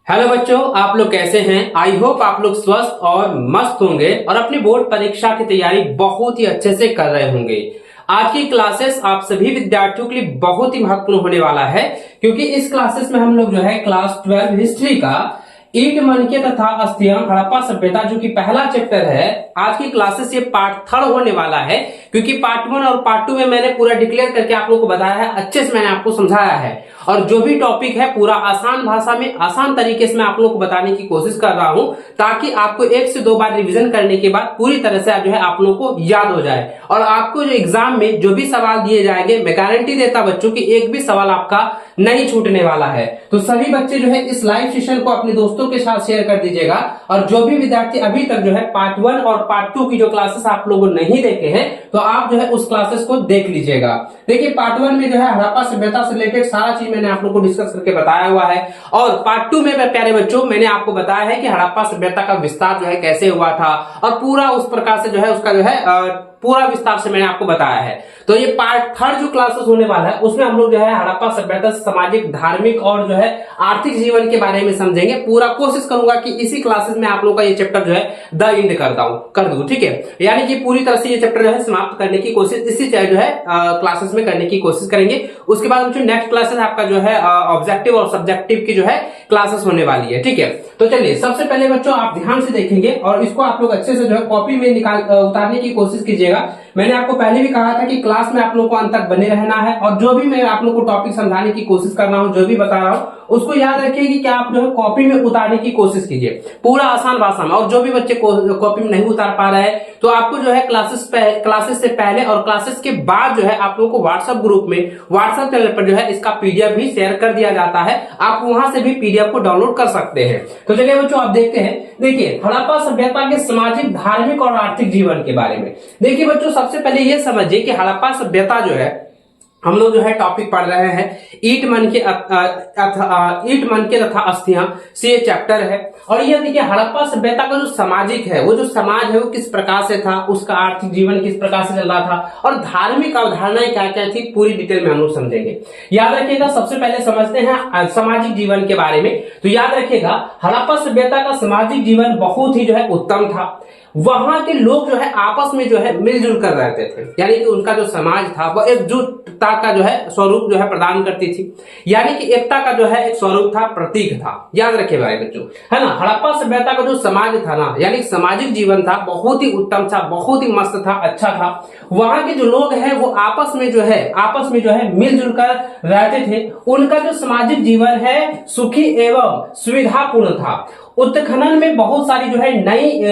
Hello बच्चों, आप लोग कैसे हैं। आई होप आप लोग स्वस्थ और मस्त होंगे और अपनी बोर्ड परीक्षा की तैयारी बहुत ही अच्छे से कर रहे होंगे। आज की क्लासेस आप सभी विद्यार्थियों के लिए बहुत ही महत्वपूर्ण होने वाला है, क्योंकि इस क्लासेस में हम लोग जो है क्लास 12 हिस्ट्री का ईंट मनके तथा अस्थियां हड़प्पा सभ्यता जो कि पहला चैप्टर है, आज की क्लासेस ये पार्ट 3 होने वाला है। क्योंकि पार्ट 1 और पार्ट 2 में मैंने पूरा डिक्लेयर करके आप लोगों को बताया है, अच्छे से मैंने आपको समझाया है और जो भी टॉपिक है पूरा आसान भाषा में आसान तरीके से मैं आप लोगों को बताने की कोशिश कर रहा हूं, ताकि आपको 1 से 2 बार रिवीजन करने के बाद पूरी तरह से जो है आप लोगों को याद हो जाए। और आपको जो एग्जाम में जो भी सवाल दिए जाएंगे, मैं गारंटी देता बच्चों की एक भी सवाल आपका नहीं छूटने वाला है। तो सभी बच्चे जो है इस लाइव सेशन को अपने दोस्तों के साथ शेयर कर दीजिएगा। और जो भी विद्यार्थी अभी तक जो है पार्ट 1 और पार्ट 2 की जो क्लासेस आप लोगों ने नहीं देखे हैं, तो आप जो है उस क्लासेस को देख लीजिएगा। देखिए, पार्ट 1 में जो है हड़प्पा सभ्यता से रिलेटेड सारा चीज मैंने आप लोगों को डिस्कस करके बताया हुआ है। और पार्ट 2 में प्यारे बच्चों मैंने आपको बताया है कि हड़प्पा सभ्यता का विस्तार जो है कैसे हुआ था, और पूरा उस प्रकार से जो है उसका जो है पूरा विस्तार से मैंने आपको बताया है। तो ये पार्ट 3 जो क्लासेस होने वाला है, उसमें हम लोग जो है हड़प्पा सभ्यता सामाजिक, धार्मिक और जो है आर्थिक जीवन के बारे में समझेंगे। पूरा कोशिश करूंगा कि इसी क्लासेस में आप लोग का ये चैप्टर जो है द एंड कर दूं, ठीक है। यानी कि पूरी तरह से ये चैप्टर जो है समाप्त करने की कोशिश इसी जो है क्लासेस में करने की कोशिश करेंगे। उसके बाद जो नेक्स्ट क्लासेस आपका जो है ऑब्जेक्टिव और सब्जेक्टिव की जो है क्लासेस होने वाली है, ठीक है। तो चलिए, सबसे पहले बच्चों आप ध्यान से देखेंगे और इसको आप लोग अच्छे से जो है कॉपी में उतारने की कोशिश कीजिएगा। मैंने आपको पहले भी कहा था कि क्लास में आप लोगों को अंत तक बने रहना है, और जो भी मैं आप लोगों को टॉपिक समझाने की कोशिश कर रहा हूं, जो भी बता रहा हूं, उसको याद रखिए कि आप जो है कॉपी में उतारने की कोशिश कीजिए पूरा आसान भाषा में। और जो भी बच्चे कॉपी में नहीं उतार पा रहे हैं, तो आपको जो है क्लासेस से पहले और क्लासेस के बाद जो है आप लोगों को व्हाट्सएप ग्रुप में, व्हाट्सएप चैनल पर जो है इसका पीडीएफ भी शेयर कर दिया जाता है। आप वहां से भी पीडीएफ को डाउनलोड कर सकते हैं। तो चलिए बच्चों, आप देखते हैं। देखिए, हड़प्पा सभ्यता के सामाजिक, धार्मिक और आर्थिक जीवन के बारे में देखिए बच्चों, सबसे पहले ये समझिए कि हड़प्पा सभ्यता जो है, हम लोग जो है टॉपिक पढ़ रहे हैं ईंट मनके तथा अस्थियां से ये चैप्टर है। और ये देखिए, हड़प्पा सभ्यता का जो सामाजिक है, वो जो समाज है वो किस प्रकार से था, उसका आर्थिक जीवन किस प्रकार से चल रहा था, और धार्मिक अवधारणाएं क्या क्या थी, पूरी डिटेल में हम लोग समझेंगे। याद रखिएगा, सबसे पहले समझते हैं सामाजिक जीवन के बारे में। तो याद रखिएगा, हड़प्पा सभ्यता का सामाजिक जीवन बहुत ही जो है उत्तम था। वहां के लोग जो है आपस में जो है मिलजुल कर रहते थे, यानी कि उनका जो समाज था वो एकजुटता का जो है स्वरूप जो है प्रदान करती थी। यानी कि एकता का जो है एक स्वरूप था, प्रतीक था। याद रखिए भाई बच्चों, है ना। हड़प्पा सभ्यता का जो समाज था ना, यानी सामाजिक जीवन था, बहुत ही उत्तम था, बहुत ही मस्त था, अच्छा था। वहां के जो लोग हैं वो आपस में जो है मिलजुल कर रहते थे। उनका जो सामाजिक जीवन है सुखी एवं सुविधापूर्ण था। उत्खनन में बहुत सारी जो है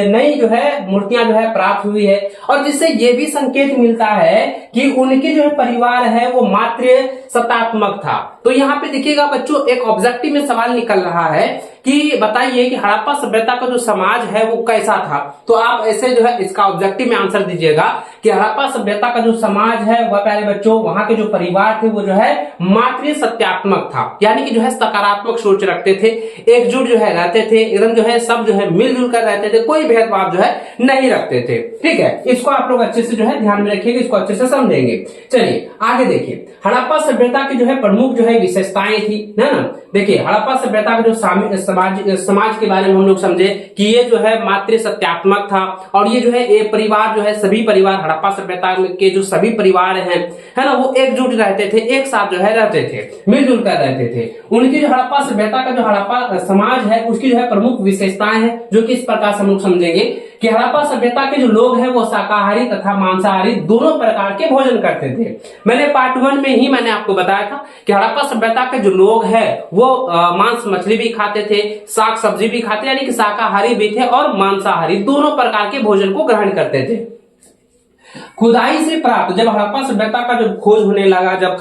नई जो है मूर्तियां जो है प्राप्त हुई है, और जिससे ये भी संकेत मिलता है कि उनके जो है परिवार है वो मात्र सत्तात्मक था। तो यहाँ पे देखिएगा बच्चों, एक ऑब्जेक्टिव में सवाल निकल रहा है कि बताइए कि हड़प्पा सभ्यता का जो समाज है वो कैसा था। तो आप ऐसे जो है इसका ऑब्जेक्टिव में आंसर दीजिएगा कि हड़प्पा सभ्यता का जो समाज है वह, प्यारे बच्चों, वहां के जो परिवार थे वो जो है मात्र सत्यात्मक था, यानी कि जो है सकारात्मक सोच रखते थे, एकजुट जो है रहते थे, एकदम जो है सब जो है मिलजुल कर रहते थे, कोई भेदभाव जो है नहीं रखते थे, ठीक है। इसको आप लोग अच्छे से जो है ध्यान में रखिएगा, इसको अच्छे से समझेंगे। चलिए आगे देखिए, हड़प्पा सभ्यता की जो है प्रमुख जो है विशेषताएं थी, है ना। देखिए, हड़प्पा सभ्यता का जो समाज के बारे में हम लोग समझे कि ये जो है मात्र सत्यात्मक था, और ये जो है ये परिवार जो है, सभी परिवार हड़प्पा सभ्यता के जो सभी परिवार हैं, है ना, वो एकजुट रहते थे, एक साथ जो है रहते थे, मिलजुल कर रहते थे। उनकी जो हड़प्पा सभ्यता का जो हड़प्पा समाज है उसकी जो है प्रमुख विशेषताएं हैं, जो कि इस प्रकार से हम लोग समझेंगे कि हड़प्पा सभ्यता के जो लोग हैं वो शाकाहारी तथा मांसाहारी दोनों प्रकार के भोजन करते थे। मैंने पार्ट 1 में ही मैंने आपको बताया था कि हड़प्पा सभ्यता के जो लोग हैं वो मांस मछली भी खाते थे, साग सब्जी भी खाते, यानी कि शाकाहारी भी थे और मांसाहारी दोनों प्रकार के भोजन को ग्रहण करते थे। खुदाई से प्राप्त, जब हड़प्पा सभ्यता का जब खोज होने लगा, जब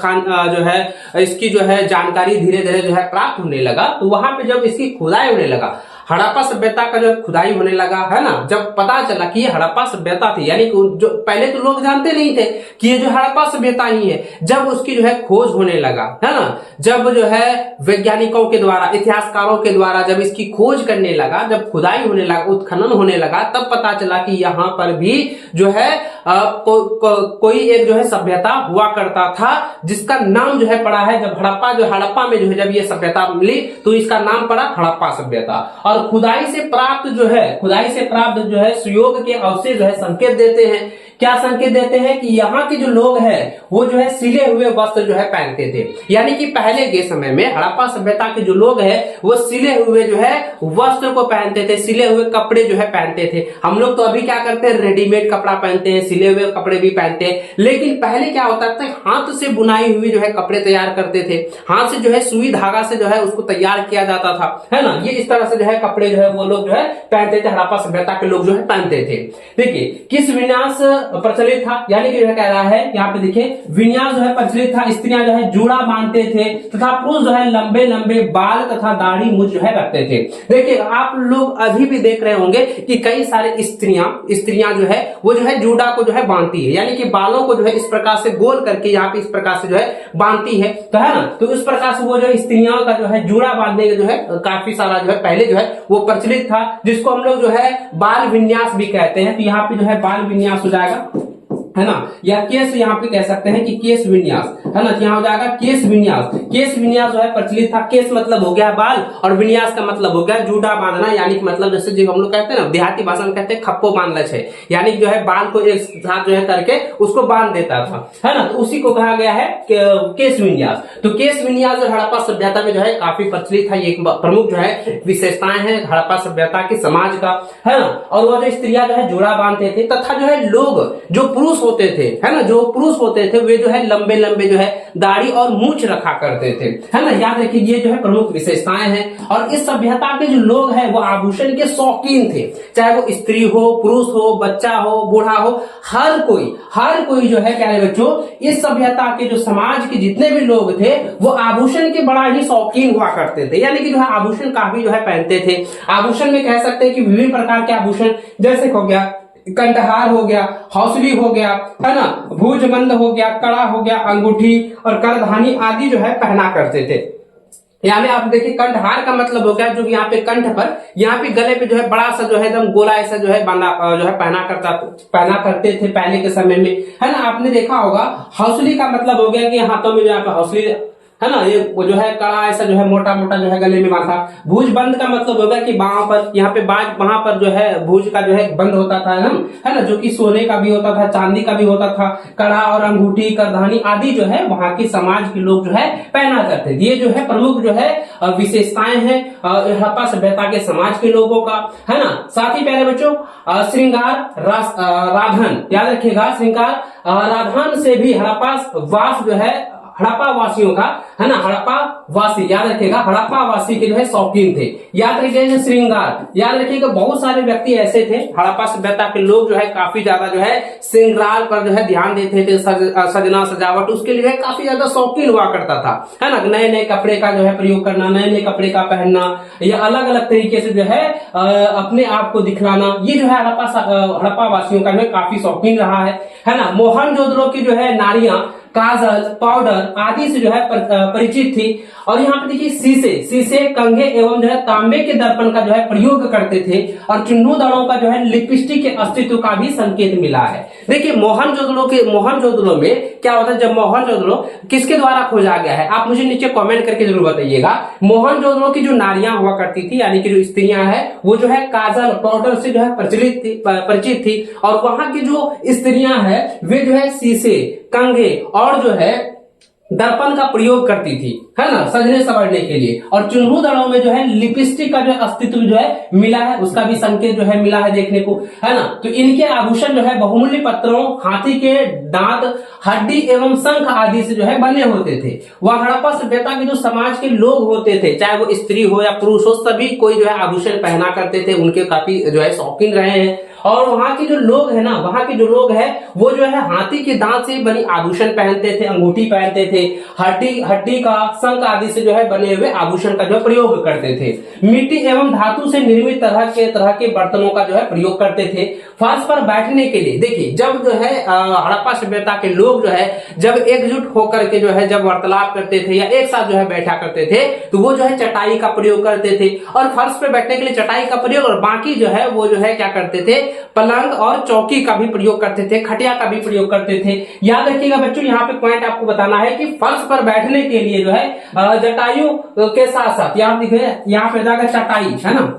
जो है इसकी जो है जानकारी धीरे धीरे जो है प्राप्त होने लगा, तो वहां पे जब इसकी खुदाई होने लगा, हड़प्पा सभ्यता का जब खुदाई होने लगा, है ना, जब पता चला कि ये हड़प्पा सभ्यता थी, यानी कि जो पहले तो लोग जानते नहीं थे कि ये जो हड़प्पा सभ्यता ही है, जब उसकी जो है खोज होने लगा, है ना, जब जो है वैज्ञानिकों के द्वारा, इतिहासकारों के द्वारा जब इसकी खोज करने लगा, जब खुदाई होने लगा, उत्खनन होने लगा, तब पता चला कि यहाँ पर भी जो है कोई एक जो है सभ्यता हुआ करता था, जिसका नाम जो है पड़ा है, जब हड़प्पा में जो है जब ये सभ्यता मिली तो इसका नाम पड़ा हड़प्पा सभ्यता। और खुदाई से प्राप्त जो है सुयोग के अवशेष जो है संकेत देते हैं, क्या संकेत देते हैं कि यहाँ के जो लोग हैं वो जो है सिले हुए वस्त्र जो है पहनते थे। यानी कि पहले के समय में हड़प्पा सभ्यता के जो लोग हैं वो सिले हुए जो है वस्त्र को पहनते थे, सिले हुए कपड़े जो है पहनते थे। हम लोग तो अभी क्या करते हैं, रेडीमेड कपड़ा पहनते हैं, सिले हुए कपड़े भी पहनते हैं, लेकिन पहले क्या होता था, हाथ से बुनाई हुई जो है कपड़े तैयार करते थे, हाथ से जो है सुई धागा से जो है उसको तैयार किया जाता था, है ना। ये इस तरह से जो है कपड़े जो है वो लोग जो है पहनते थे, हड़प्पा सभ्यता के लोग जो है पहनते थे। देखिए किस विन्यास प्रचलित था, यानी कि जो है कह रहा है यहाँ पे देखिए विन्यास जो है प्रचलित था, स्त्रियां जो है जूड़ा बांधते थे तथा पुरुष जो है लंबे लंबे बाल तथा दाढ़ी मूंछ जो है रखते थे। देखिए आप लोग अभी भी देख रहे होंगे कि कई सारे स्त्रियां जो है वो जो है जूड़ा को जो है बांधती है, यानी कि बालों को जो है इस प्रकार से गोल करके यहाँ पे इस प्रकार से जो है बांधती है, तो है ना। तो इस प्रकार से वो जो स्त्रियों का जो है जूड़ा बांधने का जो है काफी सारा जो है पहले जो है वो प्रचलित था, जिसको हम लोग जो है बाल विन्यास भी कहते हैं। तो यहाँ पे जो है बाल विन्यास हो जाएगा, है ना, या केस यहाँ पे कह सकते हैं कि केस विन्यास, है ना। यहाँ हो जाएगा केस विन्यास। केस विन्यास जो है प्रचलित था। केस मतलब हो गया बाल और विन्यास का मतलब हो गया जूड़ा बांधना, यानी कि मतलब जैसे जो हम लोग कहते हैं ना, देहाती भाषा में कहते हैं खप्पो बांध ले, यानी जो है बाल को एक साथ जो है करके उसको बांध देता था, है ना। तो उसी को कहा गया है केस विन्यास। तो केस विन्यास जो हड़प्पा सभ्यता में जो है काफी प्रचलित है, ये एक प्रमुख जो है विशेषताएं हैं हड़प्पा सभ्यता के समाज का, है ना। और वो जो स्त्रियां जो है जूड़ा बांधते थे तथा जो है लोग जो पुरुष होते थे, है ना, जो पुरुष होते थे वे जो है लंबे लंबे जो है दाढ़ी और मूंछ रखा करते थे, है ना। याद रखिए ये जो है प्रमुख विशेषताएं हैं। और इस सभ्यता के जो लोग हैं वो आभूषण के शौकीन थे, चाहे वो स्त्री हो, पुरुष हो, बच्चा हो, बूढ़ा हो, हर कोई जो है क्या है बच्चों, इस सभ्यता के जो समाज के जितने भी लोग थे वो आभूषण के बड़ा ही शौकीन हुआ करते थे, यानी कि जो है आभूषण काफी जो है पहनते थे। आभूषण में कह सकते हैं कि विभिन्न प्रकार के आभूषण, जैसे हो गया कंठहार हो गया, हौसली हो गया, है ना, भुजबंद हो गया, कड़ा हो गया, अंगूठी और करधानी आदि जो है पहना करते थे। यहाँ पे आप देखिए कंठहार का मतलब हो गया जो यहाँ पे कंठ पर, यहाँ पे गले पे जो है बड़ा सा जो है एकदम गोला ऐसा जो है बांधा जो है पहना करते थे पहले के समय में, है ना। आपने देखा होगा हौसली का मतलब हो गया कि हाथों में जो यहाँ पे हौसली, है ना, ये वो जो है कड़ा ऐसा जो है मोटा मोटा जो है गले में बांधा। भुज बंद का मतलब होगा कि बाहों पर, यहाँ पे वहां पर जो है भुज का जो है बंद होता था, है ना, जो कि सोने का भी होता था, चांदी का भी होता था। कड़ा और अंगूठी, करधानी आदि जो है वहां के समाज के लोग जो है पहना करते थे। ये जो है प्रमुख जो है विशेषताएं हैं हड़प्पा सभ्यता के समाज के लोगों का, है ना। साथ ही प्यारे बच्चों श्रृंगार राधन, याद रखिएगा, श्रृंगार राधन से भी हड़प्पा वास जो है हड़प्पा वासियों का, है ना, हड़प्पा वासी, याद रखिएगा, हड़प्पा वासी के जो है शौकीन थे। याद रखिएगा श्रृंगार, याद रखिएगा बहुत सारे व्यक्ति ऐसे थे हड़प्पा सभ्यता के लोग जो है काफी ज्यादा जो है श्रृंगार पर जो है ध्यान देते थे, सजना सजावट उसके लिए काफी ज्यादा शौकीन हुआ करता था, है ना। नए नए कपड़े का जो है प्रयोग करना, नए नए कपड़े का पहनना या अलग अलग तरीके से जो है अपने आप को दिखलाना, ये जो है हड़प्पा वासियों का काफी शौकीन रहा है ना। मोहनजोदड़ो की जो है नारियां काजल, पाउडर आदि से जो है परिचित थी। और यहाँ पे देखिए शीशे, कंघे एवं जो है तांबे के दर्पण का जो है प्रयोग करते थे। और चुन्नू दड़ों का जो है लिपस्टिक के अस्तित्व का भी संकेत मिला है। देखिए मोहनजोदड़ो में क्या होता है, जब मोहनजोदड़ो किसके द्वारा खोजा गया है, आप मुझे नीचे कमेंट करके जरूर बताइएगा। मोहनजोदड़ो की जो नारियां हुआ करती थी, यानी कि जो स्त्रियां हैं वो जो है काजल, पाउडर से जो है परिचित थी। और वहां की जो स्त्रियां हैं वे जो है शीशे, कंघे और जो है दर्पण का प्रयोग करती थी, है ना, सजने संवरने के लिए। और चुन्नू दड़ों में जो है लिपस्टिक का जो अस्तित्व जो है मिला है, उसका भी संकेत जो है मिला है देखने को, है ना। तो इनके आभूषण जो है बहुमूल्य पत्थरों, हाथी के दांत, हड्डी एवं शंख आदि से जो है बने होते थे। वह हड़प्पा सभ्यता के जो समाज के लोग होते थे, चाहे वो स्त्री हो या पुरुष हो, सभी कोई जो है आभूषण पहना करते थे, उनके काफी जो है शौकीन रहे हैं। और वहां के जो लोग है ना, वहां के जो लोग हैं वो जो है हाथी के दांत से बनी आभूषण पहनते थे, अंगूठी पहनते थे, हड्डी का, शंख आदि से जो है बने हुए आभूषण का जो प्रयोग करते थे। मिट्टी एवं धातु से निर्मित तरह के बर्तनों का जो है प्रयोग करते थे। फर्श पर बैठने के लिए देखिए, जब जो है हड़प्पा सभ्यता के लोग जो है जब एकजुट होकर के जो है जब वार्तालाप करते थे या एक साथ जो है बैठा करते थे, तो वो जो है चटाई का प्रयोग करते थे। और फर्श पे बैठने के लिए चटाई का प्रयोग, और बाकी जो है वो जो है क्या करते थे, पलंग और चौकी का भी प्रयोग करते थे, खटिया का भी प्रयोग करते थे। याद रखिएगा बच्चों, यहाँ पे पॉइंट आपको बताना है कि फर्श पर बैठने के लिए जो है जटायु के साथ साथ यहाँ दिखे, यहाँ पे जाएगा चटाई, है ना,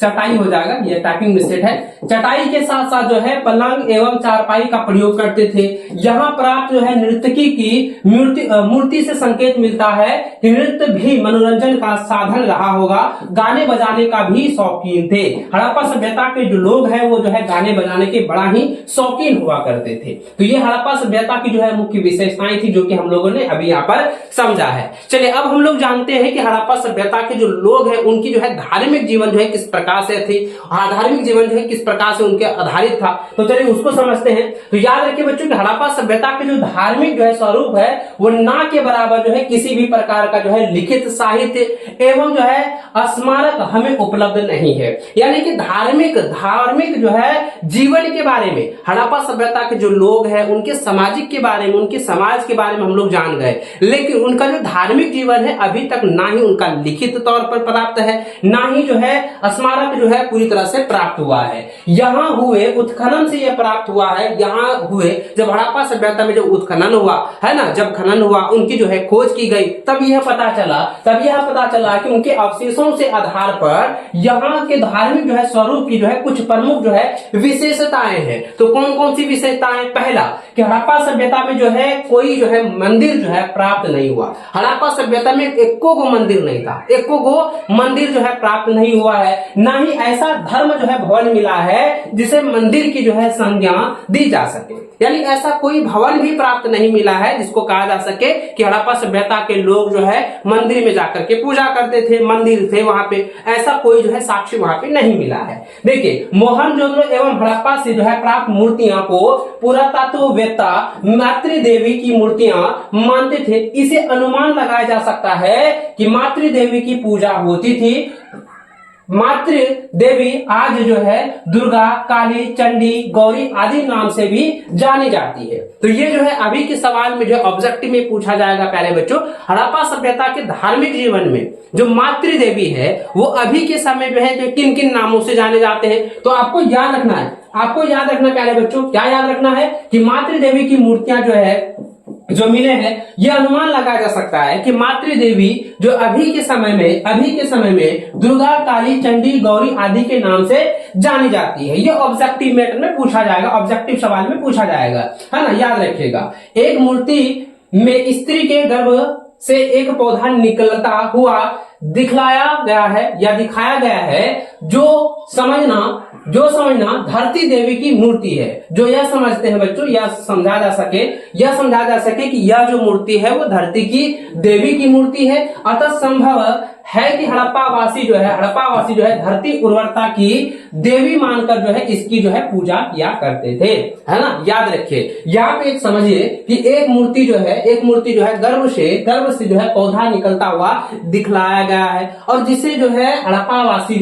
चटाई हो जाएगा, ये टाइपिंग मिस्टेक है। चटाई के साथ साथ जो है पलंग एवं चारपाई का प्रयोग करते थे। यहाँ प्राप्त जो है नर्तकी की मूर्ति से संकेत मिलता है कि नृत्य भी मनोरंजन का साधन रहा होगा। गाने बजाने का भी शौकीन थे। हड़प्पा सभ्यता के जो लोग हैं वो जो है गाने बजाने के बड़ा ही शौकीन हुआ करते थे। तो ये हड़प्पा सभ्यता की जो है मुख्य विशेषताएं थी जो कि हम लोगों ने अभी यहाँ पर समझा है। चलिए अब हम लोग जानते हैं कि हड़प्पा सभ्यता के जो लोग हैं उनकी जो है धार्मिक जीवन जो है किस प्रकार से थी, धार्मिक जीवन जो है किस प्रकार से उनके आधारित था। तो चलिए उसको समझते हैं। तो याद रखिए बच्चों कि हड़प्पा सभ्यता के जो धार्मिक जो है स्वरूप है वो ना के बराबर जो है किसी भी प्रकार का जो है लिखित साहित्य एवं जो है स्मारक हमें उपलब्ध नहीं है। यानी कि धार्मिक जो है जीवन के बारे में हड़प्पा सभ्यता के जो लोग हैं उनके सामाजिक के बारे में, उनके समाज के बारे में हम लोग जान गए, लेकिन उनका जो धार्मिक जीवन है अभी तक ना ही उनका लिखित तौर पर प्राप्त है, ना ही जो है स्मारक जो है पूरी तरह से प्राप्त हुआ है। यहाँ हुए उत्खनन से यह प्राप्त हुआ है। यहाँ हुए जब हड़प्पा सभ्यता में जब उत्खनन हुआ है ना, जब खनन हुआ, उनकी जो है खोज की गई, तब यह पता चला कि उनके अवशेषों से आधार पर यहाँ के धार्मिक जो है स्वरूप की जो है कुछ प्रमुख जो है विशेषताएं हैं। तो कौन कौन सी विशेषताएं? पहला कि हड़प्पा सभ्यता में जो है कोई जो है मंदिर जो है प्राप्त नहीं हुआ। हड़प्पा सभ्यता में एको गो मंदिर नहीं था, एको गो मंदिर जो है प्राप्त नहीं हुआ है। ना ही ऐसा धर्म जो है भवन मिला है जिसे मंदिर की जो है संज्ञा दी जा सके। यानी ऐसा कोई भवन भी प्राप्त नहीं मिला है जिसको कहा जा सके कि हड़प्पा सभ्यता के लोग जो है मंदिर में जाकर के पूजा करते थे, मंदिर थे वहां पे, ऐसा कोई जो है साक्ष्य वहां पे नहीं मिला है। देखिए मोहनजोदड़ो एवं हड़प्पा से जो है प्राप्त मूर्तियां को पुरातत्ववेत्ता मातृदेवी की मूर्तियां मानते थे। इसे अनुमान लगाया जा सकता है कि मातृदेवी की पूजा होती थी। मातृ देवी आज जो है दुर्गा, काली, चंडी, गौरी आदि नाम से भी जानी जाती है। तो ये जो है अभी के सवाल में जो ऑब्जेक्टिव में पूछा जाएगा प्यारे बच्चों, हड़प्पा सभ्यता के धार्मिक जीवन में जो मातृ देवी है वो अभी के समय में है जो किन किन नामों से जाने जाते हैं। तो आपको याद रखना है, प्यारे बच्चों, क्या याद रखना है कि मातृ देवी की मूर्तियां जो है जो मिले हैं, यह अनुमान लगाया जा सकता है कि मातृ देवी जो अभी के समय में दुर्गा, काली, चंडी, गौरी आदि के नाम से जानी जाती है। यह ऑब्जेक्टिव मैटर में पूछा जाएगा, ऑब्जेक्टिव सवाल में पूछा जाएगा, है ना, याद रखिएगा। एक मूर्ति में स्त्री के गर्भ से एक पौधा निकलता हुआ दिखाया गया है, जो समझना धरती देवी की मूर्ति है। जो यह समझते हैं बच्चों, यह समझा जा सके कि यह जो मूर्ति है वो धरती की देवी की मूर्ति है। अतः संभव है कि हड़प्पा वासी जो है धरती उर्वरता की देवी मानकर जो है इसकी जो है पूजा किया करते थे, है ना। याद रखिए, यहाँ पे एक समझिए कि एक मूर्ति जो है गर्भ से जो है पौधा निकलता हुआ दिखलाया गया है, और जिसे जो है हड़प्पा वासी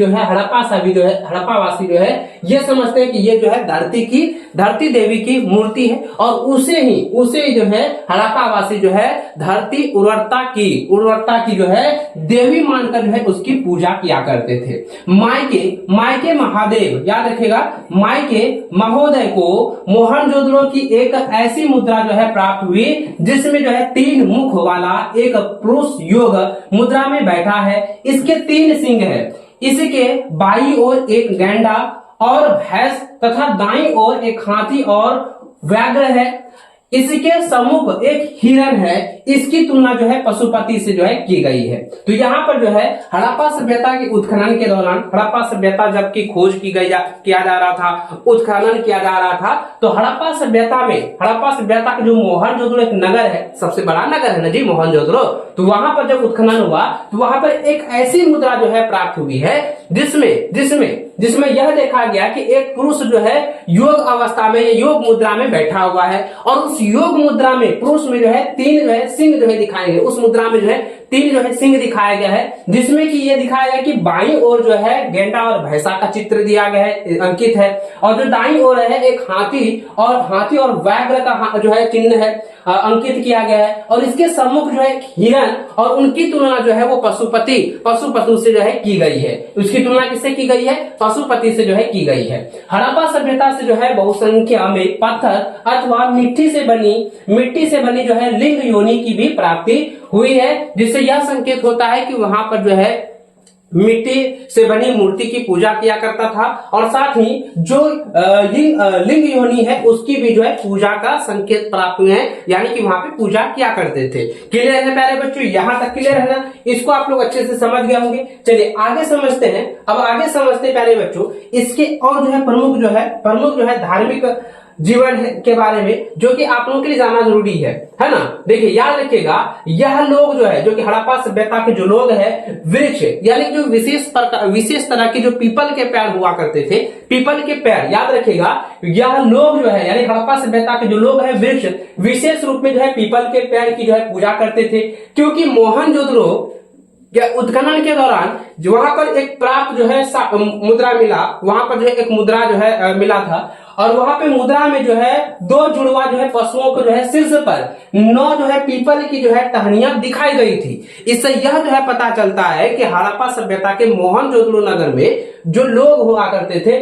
जो है ये समझते हैं कि ये जो है धरती देवी की मूर्ति है, और उसे जो है हड़प्पा वासी जो है धरती उर्वरता की जो है देवी मानकर जो है उसकी पूजा किया करते थे। मायके महादेव, याद रखेगा, मायके महोदय को मोहनजोदड़ो की एक ऐसी मुद्रा जो है प्राप्त हुई जिसमें जो है 3 मुख वाला एक पुरुष योग मुद्रा में बैठा है। इसके 3 सिंह है। इसके बाई ओर एक गैंडा और भैंस तथा दाईं ओर एक हाथी और व्याघ्र है। इसके सम्मुख एक हिरण है। इसकी तुलना जो है पशुपति से जो है की गई है। तो यहाँ पर जो है हड़प्पा सभ्यता के उत्खनन के दौरान, हड़प्पा सभ्यता जबकि खोज किया जा रहा था, उत्खनन किया जा रहा था, तो हड़प्पा सभ्यता का जो मोहनजोदड़ो एक नगर है, सबसे बड़ा नगर है ना जी मोहनजोदड़ो, तो वहां पर जब उत्खनन हुआ तो वहां पर एक ऐसी मुद्रा जो है प्राप्त हुई है जिसमें यह देखा गया कि एक पुरुष जो है योग अवस्था में, योग मुद्रा में बैठा हुआ है, और उस योग मुद्रा में पुरुष में जो है 3 जो है सिंह जो है दिखाए गए। उस मुद्रा में जो है 3 जो है सिंह दिखाया गया है, जिसमें कि ये दिखाया गया कि बाईं ओर जो है गेंडा और भैंसा का चित्र दिया गया है, अंकित है, और जो दाईं ओर है एक हाथी और व्याघ्र का जो है चिन्ह है, अंकित किया गया है, और इसके सम्मुख जो है हिरण, और उनकी तुलना जो है वो पशुपति से जो है की गई है। उसकी इसकी तुलना किससे की गई है? पशुपति से जो है की गई है। हड़प्पा सभ्यता से जो है बहुसंख्या में पत्थर अथवा मिट्टी से बनी जो है लिंग योनि की भी प्राप्ति हुई है, जिससे यह संकेत होता है कि वहां पर जो है मिट्टी से बनी मूर्ति की पूजा किया करता था, और साथ ही जो लिंग योनि है उसकी भी जो है पूजा का संकेत प्राप्त हुए हैं, यानी कि वहां पे पूजा किया करते थे। क्लियर है प्यारे बच्चों? यहां तक क्लियर है ना? इसको आप लोग अच्छे से समझ गए होंगे। चलिए आगे समझते हैं। अब आगे समझते हैं प्यारे बच्चों इसके और जो है प्रमुख जो है धार्मिक जीवन के बारे में, जो कि आप लोगों के लिए जाना जरूरी है ना। देखिए याद रखिएगा, यह लोग जो है, जो कि हड़प्पा सभ्यता के जो लोग हैं, वृक्ष यानी जो विशेष तरह के जो पीपल के पेड़ हुआ करते थे, पीपल के पेड़, याद रखिएगा यह लोग जो है यानी हड़प्पा सभ्यता के जो लोग हैं वृक्ष विशेष रूप में जो है पीपल के पेड़ की जो है पूजा करते थे, क्योंकि मोहनजोदड़ो या उत्खनन के दौरान जो वहां पर एक प्राप्त जो है मुद्रा मिला, वहां पर जो है एक मुद्रा जो है मिला था, और वहां पे मुद्रा में जो है 2 जुड़वा जो है पशुओं को जो है शीर्ष पर 9 जो है पीपल की जो है टहनियां दिखाई गई थी। इससे यह जो है पता चलता है कि हड़प्पा सभ्यता के मोहनजोदड़ो नगर में जो लोग हुआ करते थे,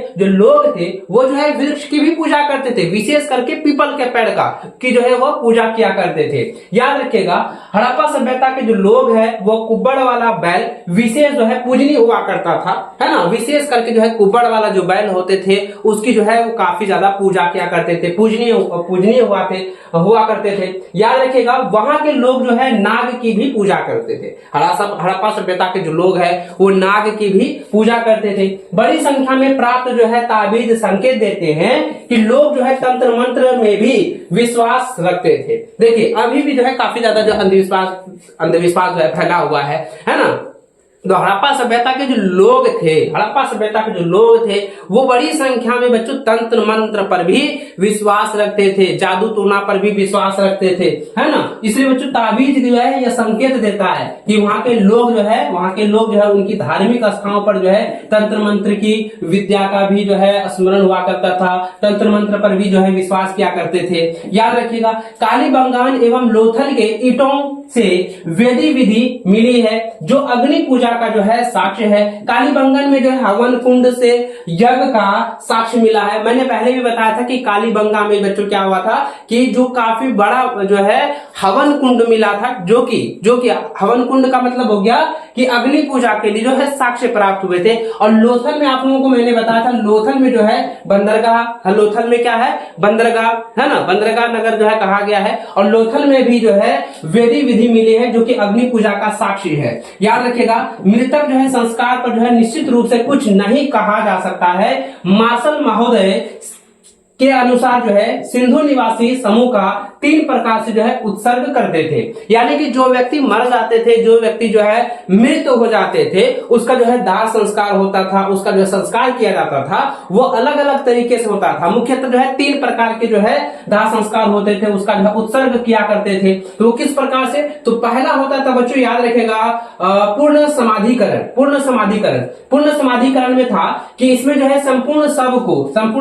वो जो है वृक्ष की भी पूजा करते थे, विशेष करके पीपल के पेड़ का की जो है वो पूजा किया करते थे। याद रखिएगा हड़प्पा सभ्यता के जो लोग हैं वो कुब्बड़ वाला बैल विशेष जो है पूजनीय हुआ करता था, है ना। विशेष करके जो है कुब्बड़ वाला जो बैल होते थे उसकी जो है वो काफी ज्यादा पूजा किया करते थे, पूजनीय हुआ करते थे। याद रखिएगा वहां के लोग जो है नाग की भी पूजा करते थे। हड़प्पा सभ्यता के जो लोग हैं वो नाग की भी पूजा करते थे। बड़ी संख्या में प्राप्त जो है ताबीज संकेत देते हैं कि लोग जो है तंत्र मंत्र में भी विश्वास रखते थे। देखिए अभी भी जो है काफी ज्यादा जो अंधविश्वास जो है फैला हुआ है ना। तो हड़प्पा सभ्यता के जो लोग थे वो बड़ी संख्या में बच्चों तंत्र मंत्र पर भी विश्वास रखते थे, जादू टोना पर भी विश्वास रखते थे, है ना। इसलिए बच्चों ताबीज जो है यह संकेत देता है कि वहां के लोग जो है उनकी धार्मिक स्थानों पर जो है तंत्र मंत्र की विद्या का भी जो है स्मरण हुआ करता था, तंत्र मंत्र पर भी जो है विश्वास किया करते थे। याद रखिएगा कालीबंगान एवं लोथल के ईंटों से वेदी विधि मिली है जो अग्नि पूजा का जो है साक्ष्य है। कालीबंगन में जो है हवन कुंड से यज्ञ का साक्ष्य मिला है। मैंने पहले भी बताया था कि कालीबंगा में बच्चों क्या हुआ था कि जो काफी बड़ा जो है हवन कुंड मिला था, जो कि हवन कुंड का मतलब हो गया कि अग्नि पूजा के लिए जो है साक्ष्य प्राप्त हुए थे। और लोथल में आप लोगों को मैंने बताया था, लोथल में जो है बंदरगाह, लोथल में क्या है बंदरगाह, है ना, बंदरगाह नगर जो है कहा गया है। और लोथल में भी जो है वेदी विधि मिली है जो कि अग्नि पूजा का साक्षी है। याद रखिएगा मृतक जो है संस्कार पर जो है निश्चित रूप से कुछ नहीं कहा जा सकता है। मार्शल महोदय के अनुसार जो है सिंधु निवासी समूह का 3 प्रकार से जो है उत्सर्ग करते थे, यानी कि जो व्यक्ति मर जाते थे, जो व्यक्ति जो है मृत हो जाते थे, उसका जो है दाह संस्कार होता था, उसका जो संस्कार किया जाता था वो अलग अलग तरीके से होता था। मुख्यतः जो है 3 प्रकार के जो है दाह संस्कार होते थे, उसका जो है उत्सर्ग किया करते थे। तो किस प्रकार से? तो पहला होता था बच्चों याद रखेगा पूर्ण समाधिकरण में था कि इसमें जो है संपूर्ण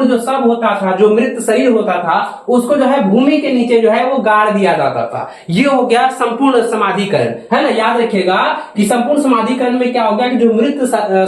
जो शव होता था, जो मृत शरीर होता था, उसको जो है भूमि के नीचे जो है वो गाड़ दिया जाता था। ये हो गया संपूर्ण समाधिकरण, है ना। याद रखिएगा कि संपूर्ण समाधिकरण में क्या हो गया कि जो मृत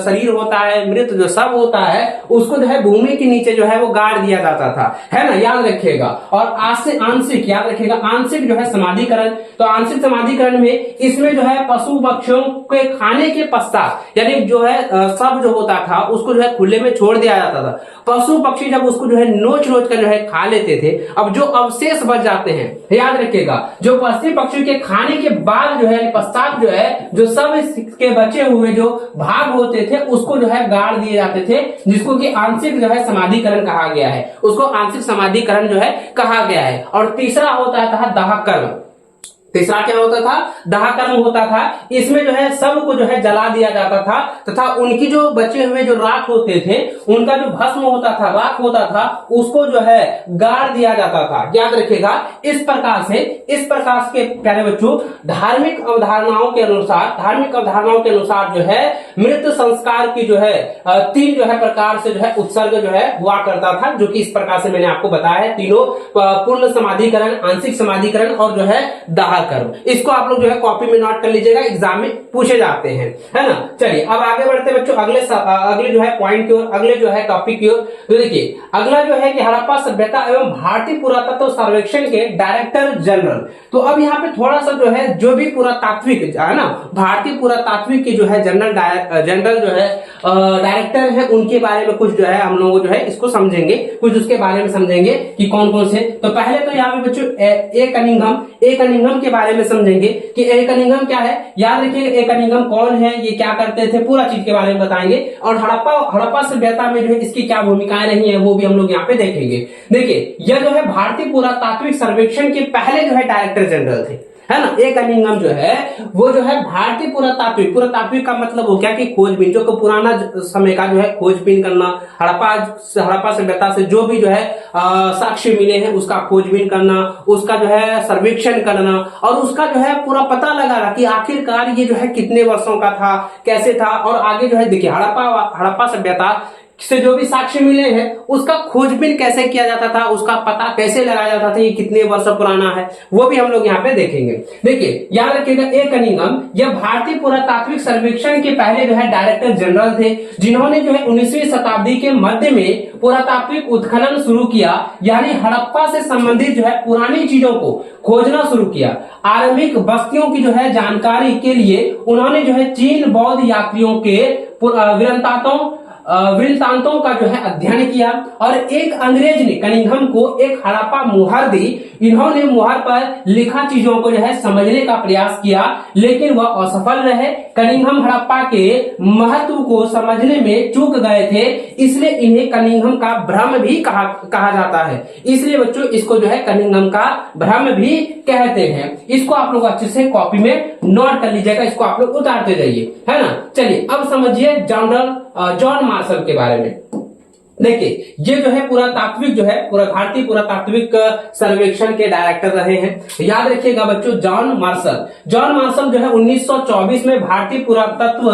शरीर होता है, मृत जो शव होता है, उसको जो है भूमि के नीचे जो है वो गाड़ दिया जाता था, है ना। याद रखिएगा। और आंशिक, याद रखिएगा आंशिक जो है समाधिकरण, तो आंशिक समाधिकरण में इसमें जो है पशु पक्षियों के खाने के पश्चात, यानी जो है शव जो होता था उसको जो है खुले में छोड़ दिया जाता था। पशु पक्षी जब उसको जो है नोच कर जो है खा लेते थे, अब जो अवशेष बच जाते हैं, याद रखिएगा जो पशु पक्षी के खाने के बाद जो है पश्चात जो है जो सब के बचे हुए जो भाग होते थे उसको जो है गाड़ दिए जाते थे, जिसको कि आंशिक जो है समाधिकरण कहा गया है, उसको आंशिक समाधिकरण जो है कहा गया है। और तीसरा होता था दाह कर्म। तीसरा क्या होता था? दाह कर्म होता था। इसमें जो है सब को जो है जला दिया जाता था तथा उनकी जो बचे हुए जो राख होते थे, उनका जो भस्म होता था, राख होता था, उसको जो है गाड़ दिया जाता था। याद रखिएगा इस प्रकार के प्यारे बच्चों धार्मिक अवधारणाओं के अनुसार जो है मृत संस्कार की जो है 3 जो है प्रकार से जो है उत्सर्ग जो है हुआ करता था, जो कि इस प्रकार से मैंने आपको बताया है। तीनों पूर्ण समाधिकरण, आंशिक समाधिकरण और जो है दाह कर्व। इसको आप लोग जो है कॉपी में नोट कर लीजिएगा, एग्जाम में पूछे जाते हैं, है ना। चलिए अब आगे बढ़ते हैं बच्चों अगले जो है पॉइंट की ओर, अगले जो है टॉपिक की ओर। तो देखिए अगला जो है कि हड़प्पा सभ्यता एवं भारतीय पुरातत्व सर्वेक्षण के डायरेक्टर जनरल। तो अब यहाँ पे थोड़ा सा जो है जो भी पुरातात्विक है ना, भारतीय पुरातात्विक के जो है जनरल जो है डायरेक्टर है, उनके बारे में कुछ जो है हम लोग जो है इसको समझेंगे, कुछ उसके बारे में समझेंगे कि कौन कौन से। तो पहले तो यहाँ पे बच्चों ए कनिंघम के बारे में समझेंगे कि ए कनिंघम क्या है। याद रखिए ए कनिंघम कौन है, ये क्या करते थे, पूरा चीज के बारे में बताएंगे। और हड़प्पा सभ्यता में जो है इसकी क्या भूमिकाएं रही है वो भी हम लोग यहाँ पे देखेंगे। देखिए यह जो है भारतीय पुरातात्विक सर्वेक्षण के पहले जो है डायरेक्टर जनरल थे, है ना। ए कनिंघम जो है वो जो है भारतीय पुरातात्विक का मतलब हो गया कि खोजबीन, जो पुराना समय का जो है खोजबीन करना, हड़प्पा सभ्यता से जो भी जो है साक्ष्य मिले हैं उसका खोजबीन करना, उसका जो है सर्वेक्षण करना और उसका जो है पूरा पता लगाना कि आखिरकार ये जो है कितने वर्षों का था, कैसे था। और आगे जो है देखिए हड़प्पा सभ्यता से जो भी साक्ष्य मिले हैं उसका खोजबीन कैसे किया जाता था, उसका पता कैसे लगाया जाता था, ये कितने वर्ष पुराना है, वो भी हम लोग यहाँ पे देखेंगे। देखिए याद रखिएगा ए कनिंघम यह भारतीय पुरातात्विक सर्वेक्षण के पहले जो है डायरेक्टर जनरल थे, जिन्होंने जो है 19वीं शताब्दी के मध्य में पुरातात्विक उत्खनन शुरू किया, यानी हड़प्पा से संबंधित जो है पुरानी चीजों को खोजना शुरू किया। आरंभिक बस्तियों की जो है जानकारी के लिए उन्होंने जो है चीन बौद्ध यात्रियों के वृत्तांतों का जो है अध्ययन किया और एक अंग्रेज ने कनिंघम को एक हड़प्पा मुहर दी। इन्होंने मुहर पर लिखा चीजों को जो है समझने का प्रयास किया, लेकिन वह असफल रहे। कनिंघम हड़प्पा के महत्व को समझने में चूक गए थे, इसलिए इन्हें कनिंघम का भ्रम भी कहा जाता है। इसलिए बच्चों इसको जो है कनिंघम का भ्रम भी कहते हैं। इसको आप लोग अच्छे से कॉपी में नोट कर लीजिएगा, इसको आप लोग उतारते जाइए, है ना। चलिए अब समझिए जॉन मार्शल के बारे में। देखिए ये जो है पुरातात्विक जो है भारतीय पुरातात्विक सर्वेक्षण के डायरेक्टर रहे हैं। याद रखिएगा बच्चों जॉन मार्शल जो है 1924 में भारतीय पुरातत्व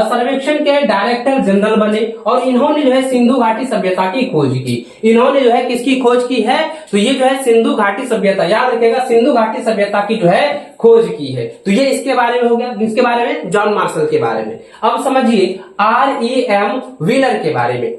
सर्वेक्षण के डायरेक्टर जनरल बने और इन्होंने जो है सिंधु घाटी सभ्यता की खोज की। इन्होंने जो है किसकी खोज की है, तो ये जो है सिंधु घाटी सभ्यता, याद रखिएगा सिंधु घाटी सभ्यता की जो है खोज की है। तो ये इसके बारे में हो गया, किसके बारे में, जॉन मार्शल के बारे में। अब समझिए REM व्हीलर के बारे में,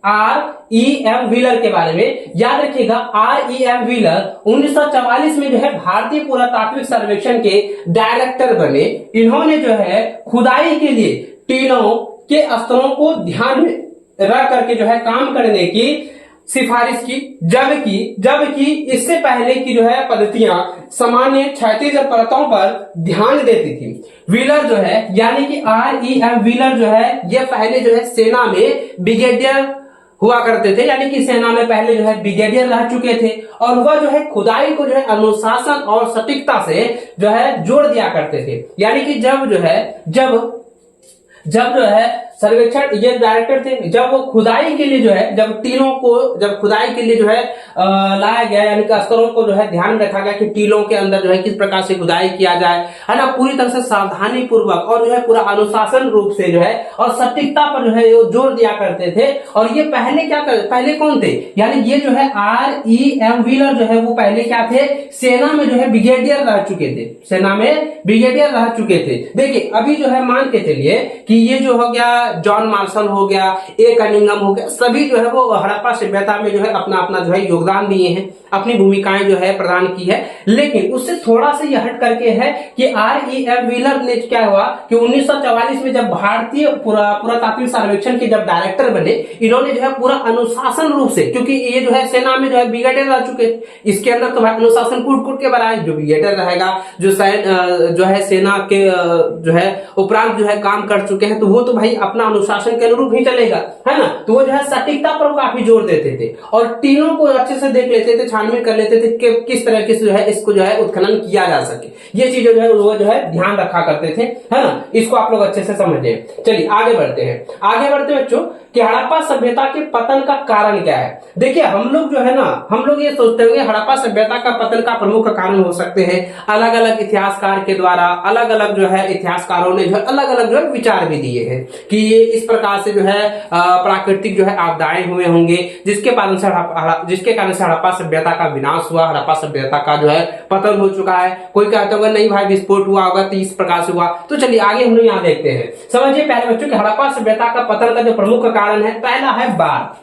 REM व्हीलर के बारे में। याद रखिएगा REM व्हीलर 1944 में जो है भारतीय पुरातात्विक सर्वेक्षण के डायरेक्टर बने। इन्होंने जो है खुदाई के लिए टीलों के स्तरों को ध्यान में रख करके जो है काम करने की सिफारिश की, जबकि इससे पहले की जो है पद्धतियां सामान्य क्षैतिज परतों पर ध्यान देती थी। व्हीलर जो है यानी कि REM व्हीलर जो है ये पहले जो है सेना में ब्रिगेडियर हुआ करते थे, यानी कि सेना में पहले जो है ब्रिगेडियर रह चुके थे और वह जो है खुदाई को जो है अनुशासन और सटीकता से जो है जोड़ दिया करते थे। यानी कि जब जो है सर्वेक्षण ये डायरेक्टर थे, जब वो खुदाई के लिए जो है जब खुदाई के लिए जो है लाया गया, यानी कि स्तरों को जो है ध्यान रखा गया कि टीलों के अंदर जो है किस प्रकार से खुदाई किया जाए, है ना, पूरी तरह से सावधानी पूर्वक और जो है पूरा अनुशासन रूप से जो है और सटीकता पर जो है जोर दिया करते थे। और ये पहले कौन थे, यानी ये जो है REM व्हीलर जो है वो पहले क्या थे, सेना में जो है ब्रिगेडियर रह चुके थे, देखिए अभी जो है मान के चलिए कि ये जो हो गया जॉन मार्शल हो गया, ए कनिंघम हो गया, सभी जो है वो हड़प्पा सभ्यता में जो है अपना जो है योगदान दिए हैं, अपनी भूमिकाएं जो है प्रदान की है। लेकिन उससे थोड़ा सा यह हट करके है कि REM व्हीलर ने क्या हुआ कि 1944 में जब भारतीय पुरातात्विक सर्वेक्षण के जब डायरेक्टर बने, इन्होंने जो है पूरा अनुशासन रूप से, क्योंकि ये जो है सेना में जो है ब्रिगेडियर रह चुके, इसके अंदर तो अनुशासन कूट के बनाए, जो ब्रिगेडियर रहेगा जो है सेना के जो है उपरांत जो है काम कर चुके हैं, तो वो तो भाई अपना अनुशासन के अनुरूप ही चलेगा, है ना। तो वो जो है सटीकता पर काफी जोर देते थे और टीलों को अच्छे से देख लेते थे, छानबीन कर लेते थे कि किस तरह से जो है इसको जो है उत्खनन किया जा सके। ये चीजें जो है वो जो है ध्यान रखा करते थे, है ना। इसको आप लोग अच्छे से समझे। चलिए आगे बढ़ते बच्चों कि हड़प्पा सभ्यता के पतन का कारण क्या है। देखिए हम लोग ये सोचते होंगे हड़प्पा सभ्यता का पतन का प्रमुख कारण हो सकते हैं अलग अलग इतिहासकार के द्वारा, अलग अलग जो है इतिहासकारों ने जो अलग अलग जो है विचार भी दिए हैं कि ये इस प्रकार से जो है प्राकृतिक जो है आपदाएं हुए होंगे, जिसके कारण से हड़प्पा सभ्यता का विनाश हुआ, हड़प्पा सभ्यता का जो है पतन हो चुका है। कोई कहता होगा नहीं भाई विस्फोट हुआ होगा तो इस प्रकार से हुआ। तो चलिए आगे हम लोग यहाँ देखते हैं। समझिए पहले बच्चों कि हड़प्पा सभ्यता का पतन का जो प्रमुख कारण है, पहला है बाढ़।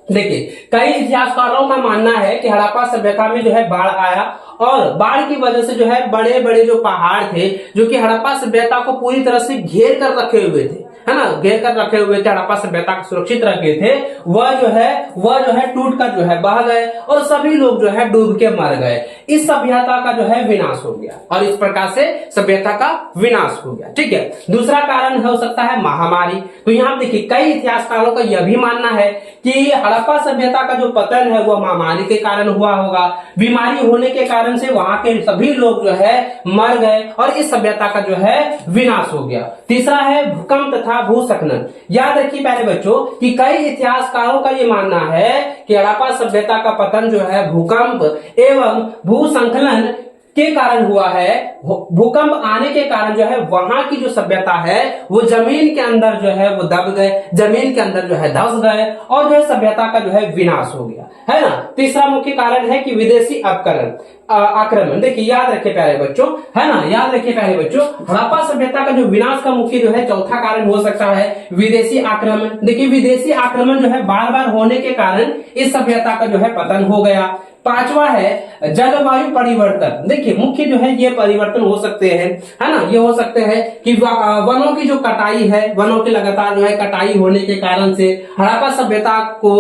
देखिए कई इतिहासकारों का मानना है कि हड़प्पा सभ्यता में जो है बाढ़ आया और बाढ़ की वजह से जो है बड़े बड़े जो पहाड़ थे जो कि हड़प्पा सभ्यता को पूरी तरह से घेर कर रखे हुए थे, है ना, घेर कर रखे हुए थे, हड़प्पा सभ्यता को सुरक्षित रखे थे, वह जो है टूट कर जो है बह गए और सभी लोग जो है डूब के मर गए। इस सभ्यता का जो है विनाश हो गया और इस प्रकार से सभ्यता का विनाश हो गया। ठीक है, दूसरा कारण हो सकता है महामारी। तो यहाँ देखिए कई इतिहासकारों का यह भी मानना है कि हड़प्पा सभ्यता का जो पतन है वह महामारी के कारण हुआ होगा। बीमारी होने के कारण से वहां के सभी लोग जो है मर गए और इस सभ्यता का जो है विनाश हो गया। तीसरा है भूकंप तथा भूस्खलन। याद रखिए पहले बच्चों कि कई इतिहासकारों का यह मानना है कि हड़प्पा सभ्यता का पतन जो है भूकंप एवं भूस्खलन के कारण हुआ है। भूकंप आने के कारण जो है वहां की जो सभ्यता है वो जमीन के अंदर जो है वो दब गए, जमीन के अंदर जो है धंस गए और जो है सभ्यता का जो है विनाश हो गया, है ना। तीसरा मुख्य कारण है कि विदेशी आक्रमण। देखिए याद रखिए प्यारे बच्चों, है ना, याद रखिए प्यारे बच्चों, हड़प्पा सभ्यता का जो विनाश का मुख्य जो है चौथा कारण हो सकता है विदेशी आक्रमण। देखिए विदेशी आक्रमण जो है बार बार होने के कारण इस सभ्यता का जो है पतन हो गया। पांचवा है जलवायु परिवर्तन। देखिए मुख्य जो है ये परिवर्तन हो सकते हैं, है ना, ये हो सकते हैं कि वनों की जो कटाई है, वनों की लगातार जो है कटाई होने के कारण से हड़प्पा सभ्यता को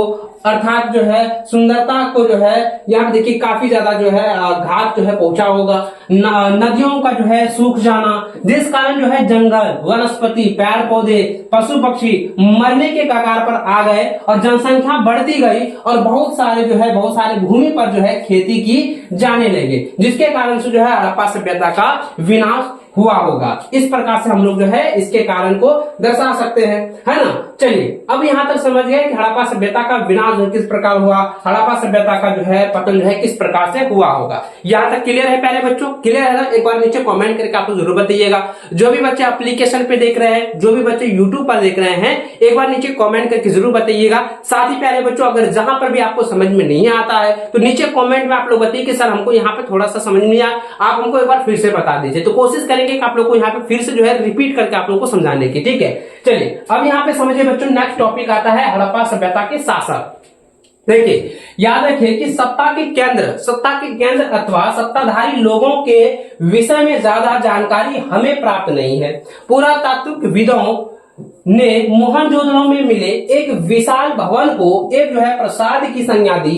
अर्थात जो है सुंदरता को जो है यहाँ देखिए काफी ज्यादा जो है घात जो है पहुंचा होगा। नदियों का जो है सूख जाना, जिस कारण जो है जंगल, वनस्पति, पेड़ पौधे, पशु पक्षी मरने के कगार पर आ गए और जनसंख्या बढ़ती गई और बहुत सारे भूमि पर जो है खेती की जाने लगे, जिसके कारण से जो है हड़प्पा सभ्यता का विनाश हुआ होगा। इस प्रकार से हम लोग जो है इसके कारण को दर्शा सकते हैं, है ना। चलिए अब यहां तक समझ गए कि हड़प्पा सभ्यता का विनाश किस प्रकार हुआ, हड़प्पा सभ्यता का जो है पतन जो है किस प्रकार से हुआ होगा। यहां तक क्लियर है प्यारे बच्चों? क्लियर है ना? एक बार नीचे कमेंट करके आप लोग जरूर बताइएगा। जो भी बच्चे एप्लीकेशन पे देख रहे हैं, जो भी बच्चे यूट्यूब पर देख रहे हैं, एक बार नीचे कमेंट करके जरूर बताइएगा। साथ ही प्यारे बच्चों अगर जहां पर भी आपको समझ में नहीं आता है तो नीचे कमेंट में आप लोग बताइए कि सर हमको यहाँ पे थोड़ा सा समझ नहीं आया, आप हमको एक बार फिर से बता दीजिए। तो कोशिश करेंगे कि आप लोग को यहाँ पे फिर से जो है रिपीट करके आप लोगों को समझाने की। ठीक है, चलिए अब यहाँ पे समझिए बच्चों, नेक्स्ट टॉपिक आता है हड़प्पा सभ्यता के शासक। देखिए याद रखिए कि सत्ता के केंद्र अथवा सत्ताधारी लोगों के विषय में ज्यादा जानकारी हमें प्राप्त नहीं है। पुरातात्विकविदों ने मोहनजोदड़ो में मिले एक विशाल भवन को एक जो है प्रसाद की संज्ञा दी,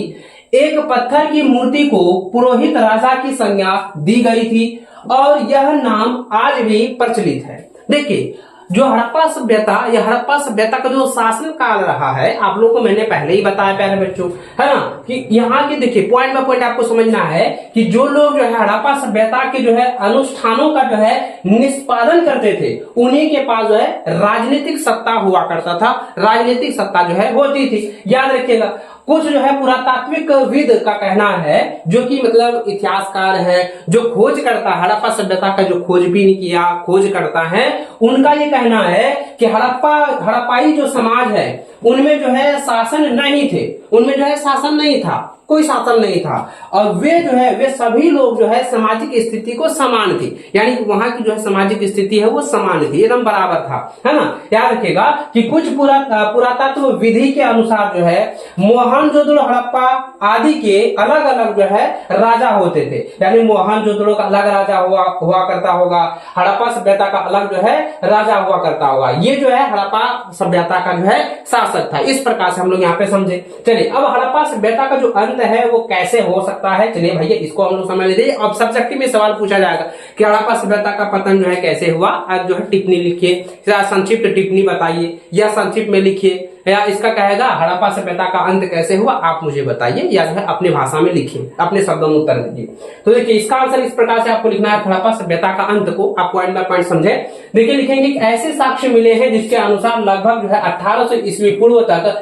एक पत्थर की मूर्ति को पुरोहित राजा की संज्ञा दी गई थी और यह नाम आज भी प्रचलित है। देखिए जो हड़प्पा सभ्यता का जो शासन काल रहा है, आप लोगों को मैंने पहले ही बताया प्यारे बच्चों, है ना, कि यहाँ की देखिए पॉइंट बाय पॉइंट आपको समझना है कि जो लोग जो है हड़प्पा सभ्यता के जो है अनुष्ठानों का जो है निष्पादन करते थे, उन्हीं के पास जो है राजनीतिक सत्ता हुआ करता था, राजनीतिक सत्ता जो है होती थी। याद रखिएगा कुछ जो है पुरातात्विकविद का कहना है, जो कि मतलब इतिहासकार है, जो खोज करता है हड़प्पा सभ्यता का, जो खोजबीन किया, खोज करता है, उनका ये कहना है कि हड़प्पाई जो समाज है उनमें जो है शासन नहीं थे, उनमें जो है शासन नहीं था, कोई शासन नहीं था और वे सभी लोग जो है सामाजिक स्थिति को समान थी, यानी कि वहां की जो है सामाजिक स्थिति है वो समान थी, एकदम बराबर था, है ना। याद रखिएगा कि कुछ पुरातत्व विधि के अनुसार जो है मोहनजोदड़ो, हड़प्पा आदि के अलग अलग जो है राजा होते थे, यानी मोहनजोदड़ो का अलग राजा हुआ करता होगा, हड़प्पा सभ्यता का अलग जो है राजा हुआ करता होगा। ये जो है हड़प्पा सभ्यता का जो है शासक था। इस प्रकार से हम लोग यहाँ पे समझे। चलिए अब हड़प्पा सभ्यता का जो अंत है वो कैसे हो सकता है, चलिए भैया इसको हम लोग समझ लेते हैं। अब सब्जेक्टिव में सवाल पूछा जाएगा कि हड़प्पा सभ्यता का पतन जो है कैसे हुआ, आज जो है टिप्पणी लिखिए, या संक्षिप्त टिप्पणी बताइए, या संक्षिप्त में लिखिए, या इसका कहेगा हड़प्पा सभ्यता का अंत कैसे हुआ आप मुझे बताइए, या जो है अपनी भाषा में लिखिए, अपने शब्दों में उत्तर दीजिए। तो देखिए इसका आंसर इस प्रकार से आपको लिखना है, हड़प्पा सभ्यता का अंत को आप पॉइंट बाय पॉइंट समझे। देखिए लिखेंगे कि ऐसे साक्ष्य मिले हैं जिसके अनुसार लगभग जो है 1800 ईस्वी पूर्व तक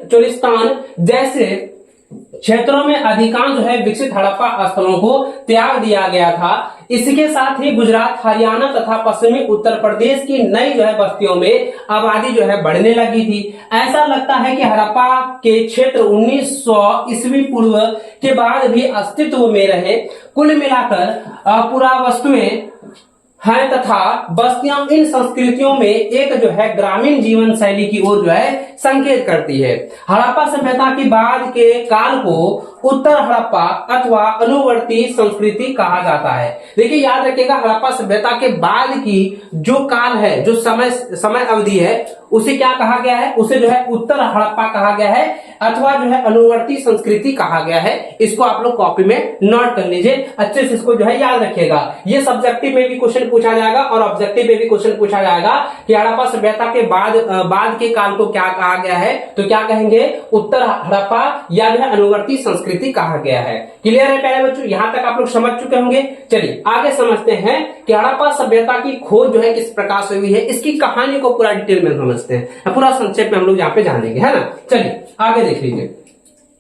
चोलिस्तान जैसे क्षेत्रों में अधिकांश जो है विकसित हड़प्पा स्थलों को त्याग दिया गया था। इसके साथ ही गुजरात, हरियाणा तथा पश्चिमी उत्तर प्रदेश की नई जो है बस्तियों में आबादी जो है बढ़ने लगी थी। ऐसा लगता है कि हड़प्पा के क्षेत्र 1900 ईस्वी पूर्व के बाद भी अस्तित्व में रहे। कुल मिलाकर पुरावस्तुएं हैं तथा बस्तियां इन संस्कृतियों में एक जो है ग्रामीण जीवन शैली की ओर जो है संकेत करती है। हड़प्पा सभ्यता के बाद के काल को उत्तर हड़प्पा अथवा अनुवर्ती संस्कृति कहा जाता है। देखिए याद रखिएगा, हड़प्पा सभ्यता के बाद की जो काल है, जो समय अवधि है, उसे क्या कहा गया है? उसे जो है उत्तर हड़प्पा कहा गया है अथवा जो है अनुवर्ती संस्कृति कहा गया है। इसको आप लोग कॉपी में नोट कर लीजिए, अच्छे से इसको जो है याद रखिएगा। ये सब्जेक्टिव में भी क्वेश्चन पूछा जाएगा और ऑब्जेक्टिव में भी क्वेश्चन पूछा जाएगा कि हड़प्पा सभ्यता के बाद के काल को क्या कहा गया है, तो क्या कहेंगे? उत्तर हड़प्पा या जो है अनुवर्ती संस्कृति कहा गया है। क्लियर है प्यारे बच्चों? यहां तक आप लोग समझ चुके होंगे। चलिए आगे समझते हैं कि हड़प्पा सभ्यता की खोज जो है किस प्रकार से हुई है, इसकी कहानी को पूरा डिटेल में समझते हैं, पूरा संक्षेप में हम लोग यहाँ पे जानेंगे, है ना। चलिए आगे देख लीजिए।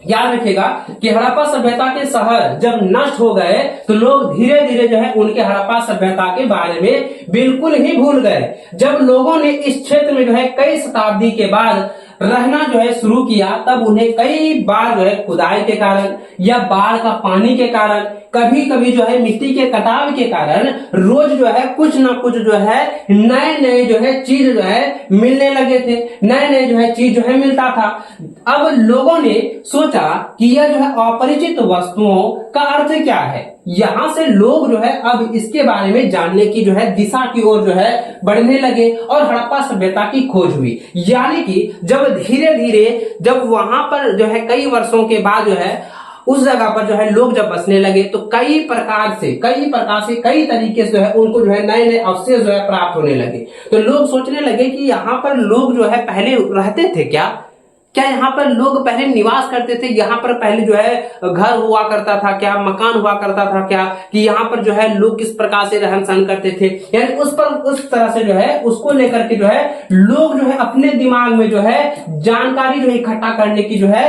याद रखिएगा कि हड़प्पा सभ्यता के शहर जब नष्ट हो गए तो लोग धीरे धीरे जो है उनके हड़प्पा सभ्यता के बारे में बिल्कुल ही भूल गए। जब लोगों ने इस क्षेत्र में जो है कई शताब्दी के बाद रहना जो है शुरू किया, तब उन्हें कई बार जो है खुदाई के कारण या बाढ़ का पानी के कारण, कभी कभी जो है मिट्टी के कटाव के कारण रोज जो है कुछ ना कुछ जो है नए नए जो है चीज जो है मिलने लगे थे, नए नए जो है चीज जो है मिलता था। अब लोगों ने सोचा कि यह जो है अपरिचित वस्तुओं का अर्थ क्या है। यहां से लोग जो है अब इसके बारे में जानने की जो है दिशा की ओर जो है बढ़ने लगे और हड़प्पा सभ्यता की खोज हुई। यानी कि जब धीरे धीरे जब वहां पर जो है कई वर्षों के बाद जो है उस जगह पर जो है लोग जब बसने लगे तो कई प्रकार से कई तरीके से जो है उनको जो है नए नए अवशेष जो है प्राप्त होने लगे। तो लोग सोचने लगे कि यहाँ पर लोग जो है पहले रहते थे क्या यहाँ पर लोग पहले निवास करते थे, यहाँ पर पहले जो है घर हुआ करता था क्या, मकान हुआ करता था क्या, कि यहाँ पर जो है लोग किस प्रकार से रहन सहन करते थे। यानी उस तरह से जो है उसको लेकर के जो है लोग जो है अपने दिमाग में जो है जानकारी जो है इकट्ठा करने की जो है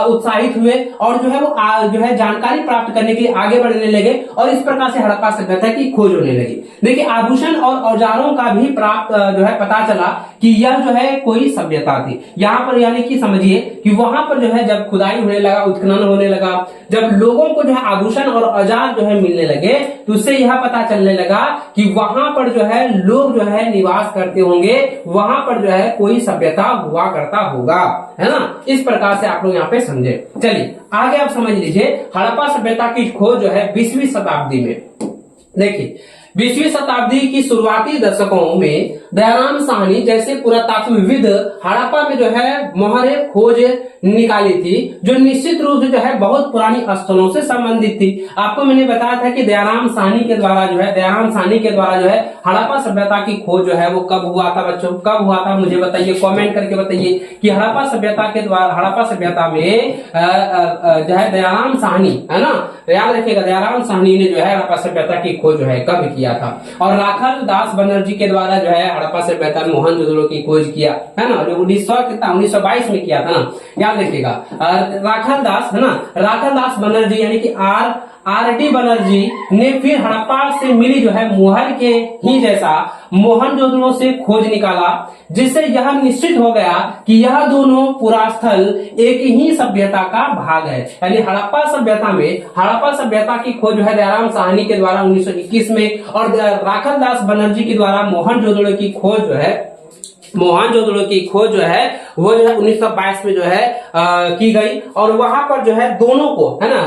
उत्साहित हुए और जो है वो जो है जानकारी प्राप्त करने के लिए आगे बढ़ने लगे और इस प्रकार से हड़प्पा सभ्यता की खोज होने लगी। देखिए आभूषण और औजारों का भी प्राप्त जो है पता चला कि यह जो है कोई सभ्यता थी। यहाँ पर यानी कि समझिए कि वहां पर जो है जब खुदाई होने लगा, उत्खनन होने लगा, जब लोगों को जो है आभूषण और औजार जो है मिलने लगे तो उससे यह पता चलने लगा कि वहां पर जो है लोग जो है निवास करते होंगे, वहां पर जो है कोई सभ्यता हुआ करता होगा, है ना। इस प्रकार से आप लोग यहाँ पे समझे। चलिए आगे आप समझ लीजिए हड़प्पा सभ्यता की खोज जो है 20वीं शताब्दी में। देखिए 20वीं शताब्दी की शुरुआती दशकों में दयाराम साहनी जैसे पुरातत्वविद हड़प्पा में जो है मोहरे खोज निकाली थी, जो निश्चित रूप से जो है बहुत पुरानी स्थलों से संबंधित थी। आपको मैंने बताया था कि दयाराम साहनी के द्वारा जो है हड़प्पा सभ्यता की खोज जो है वो कब हुआ था बच्चों, कब हुआ था मुझे बताइए, कमेंट करके बताइए कि हड़प्पा सभ्यता में जो है दयाराम साहनी, है ना, याद रखिएगा दयाराम साहनी ने जो है हड़प्पा सभ्यता की खोज जो है कब किया था। और राखल दास बनर्जी के द्वारा जो है हड़प्पा सभ्यता में मोहनजोदड़ो की खोज किया, है ना, जो 1922 में किया था ना, याद रखिएगा। राखल दास, है ना, राखल दास बनर्जी यानी कि आर.डी. बनर्जी ने फिर हड़प्पा से मिली जो है मोहर के ही जैसा मोहनजोदड़ो से खोज निकाला, जिससे यह निश्चित हो गया कि यह दोनों पुरास्थल एक ही सभ्यता का भाग है। यानी हड़प्पा सभ्यता की खोज जो है दयाराम साहनी के द्वारा 1921 में और राखल दास बनर्जी के द्वारा मोहनजोदड़ो की खोज जो है वो जो है 1922 में जो है की गई। और वहां पर जो है दोनों को, है ना,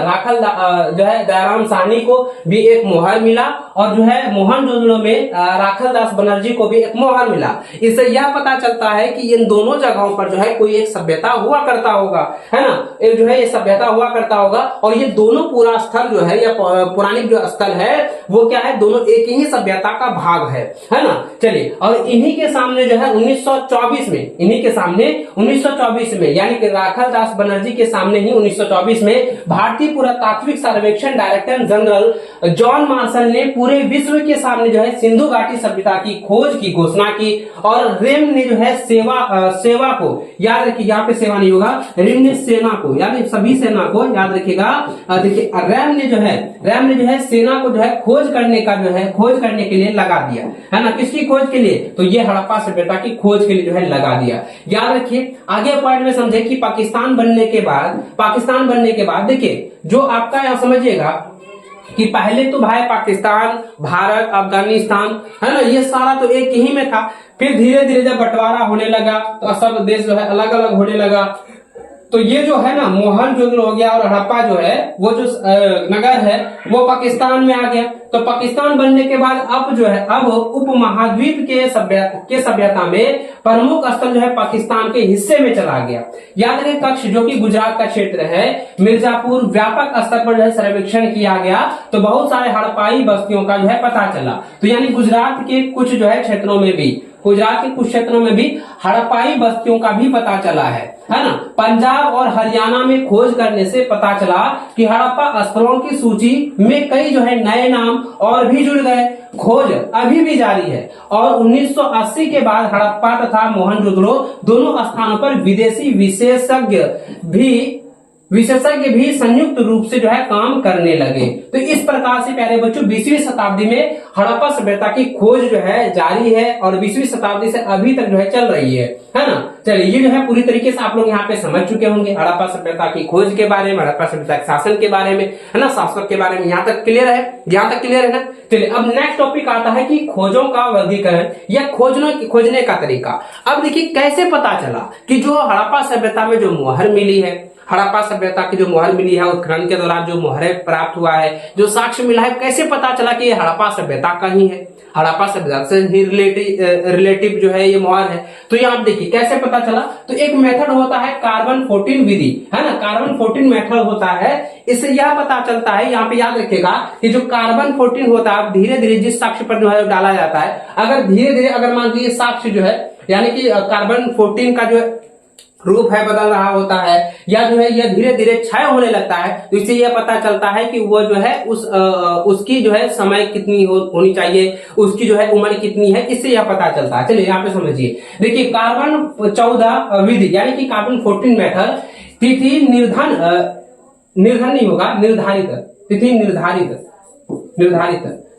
जो है दयाराम साहनी को भी एक मोहर मिला और जो है मोहनजोदड़ो में राखल दास बनर्जी को भी एक मोहर मिला। इससे यह पता चलता है कि इन दोनों जगहों पर जो है कोई एक सभ्यता हुआ करता होगा, है ना, एक जो है ये सभ्यता हुआ करता होगा और ये दोनों पूरा स्थल जो है या पुरानी जो स्थल है वो क्या है, दोनों एक ही सभ्यता का भाग है ना। चलिए और इन्हीं के सामने जो है 1924 में 1924 में, यानी कि राखाल दास बनर्जी के सामने ही 1924 में भारतीय पुरातात्विक सर्वेक्षण डायरेक्टर जनरल जॉन मार्शल ने पूरे विश्व के सामने जो है सिंधु घाटी सभ्यता की खोज की घोषणा की। और रेम ने जो है सेवा को, याद रखिए यहाँ पे सेवा नहीं होगा, रेम ने सेना को, याद सभी सेना को याद रखिएगा। देखिए रैम ने जो है सेना को जो है खोज करने के लिए लगा दिया, है ना। किसकी खोज के लिए? तो ये हड़प्पा सभ्यता की खोज के लिए जो है लगा दिया। याद रखिए आगे पॉइंट में समझे कि पाकिस्तान बनने के बाद देखिए जो आपका यहां समझिएगा कि पहले तो भाई पाकिस्तान, भारत, अफगानिस्तान, है ना, ये सारा तो एक ही में था। फिर धीरे धीरे जब बंटवारा होने लगा तो सब देश जो है अलग अलग होने लगा। तो ये जो है ना मोहनजोदड़ो हो गया और हड़प्पा जो है वो जो नगर है वो पाकिस्तान में आ गया। तो पाकिस्तान बनने के बाद अब उपमहाद्वीप के सभ्यता में प्रमुख स्थल जो है पाकिस्तान के हिस्से में चला गया। याद रखें कच्छ जो कि गुजरात का क्षेत्र है, मिर्जापुर, व्यापक स्तर पर जो है सर्वेक्षण किया गया तो बहुत सारे हड़प्पाई बस्तियों का जो है पता चला। तो यानी गुजरात के कुछ क्षेत्रों में भी हड़प्पाई बस्तियों का भी पता चला है ना। पंजाब और हरियाणा में खोज करने से पता चला कि हड़प्पा स्थलों की सूची में कई जो है नए नाम और भी जुड़ गए। खोज अभी भी जारी है और 1980 के बाद हड़प्पा तथा मोहनजोदड़ो दोनों स्थानों पर विदेशी विशेषज्ञ भी संयुक्त रूप से जो है काम करने लगे। तो इस प्रकार से प्यारे बच्चों 20वीं शताब्दी में हड़प्पा सभ्यता की खोज जो है जारी है और 20वीं शताब्दी से अभी तक जो है चल रही है ना। चलिए ये जो है पूरी तरीके से आप लोग यहाँ पे समझ चुके होंगे हड़प्पा सभ्यता की खोज के बारे में, हड़प्पा सभ्यता के शासन के बारे में, है ना, शासक के बारे में। यहाँ तक क्लियर है ना। चलिए अब नेक्स्ट टॉपिक आता है कि खोजों का वर्गीकरण या खोजने का तरीका। अब देखिए कैसे पता चला कि जो हड़प्पा सभ्यता में जो मुहर मिली है, हड़प्पा सभ्यता की जो मुहर मिली है उत्खनन के दौरान जो मुहर प्राप्त हुआ है, जो साक्ष्य मिला है, कैसे पता चला कि ये हड़प्पा सभ्यता का ही है, हड़प्पा सभ्यता से ही रिलेटिव जो है ये मुहर है। तो ये आप देखिए कैसे पता चला। तो एक मेथड होता है कार्बन 14 विधि, है ना, कार्बन 14 मेथड होता है। इससे यह पता चलता है, यहाँ पे याद रखिएगा कि जो कार्बन 14 होता है धीरे धीरे जिस साक्ष्य पर जो है डाला जाता है, अगर धीरे धीरे अगर मान लीजिए साक्ष्य जो है यानी कि कार्बन 14 का जो रूप है बदल रहा होता है या जो है यह धीरे धीरे क्षय होने लगता है, तो इससे यह पता चलता है कि वो जो है उसकी जो है समय कितनी होनी चाहिए, उसकी जो है उम्र कितनी है, इससे यह पता चलता है। चलिए यहाँ पे समझिए, देखिए कार्बन 14 विधि यानी कि कार्बन 14 मेथड तिथि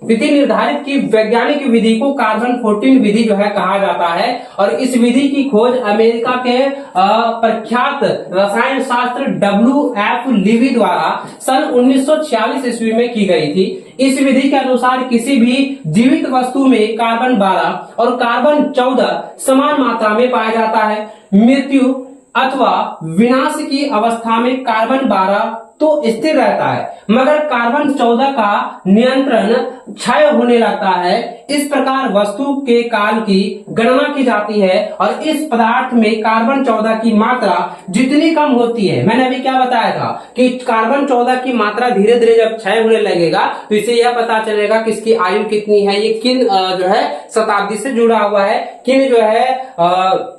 तिथि निर्धारित की वैज्ञानिक विधि को कार्बन 14 विधि जो है कहा जाता है। और इस विधि की खोज अमेरिका के प्रख्यात रसायन शास्त्र WF लीवी द्वारा सन 1946 ईस्वी में की गई थी। इस विधि के अनुसार किसी भी जीवित वस्तु में कार्बन 12 और कार्बन 14 समान मात्रा में पाया जाता है। मृत्यु अथवा विनाश की अवस्था में कार्बन 12 तो स्थिर रहता है, मगर कार्बन 14 का नियंत्रण क्षय होने लगता है। इस प्रकार वस्तु के काल की गणना की जाती है और इस पदार्थ में कार्बन 14 की मात्रा जितनी कम होती है, मैंने अभी क्या बताया था कि कार्बन 14 की मात्रा धीरे धीरे जब क्षय होने लगेगा तो इससे यह पता चलेगा कि इसकी आयु कितनी है, ये किन जो है शताब्दी से जुड़ा हुआ है, किन जो है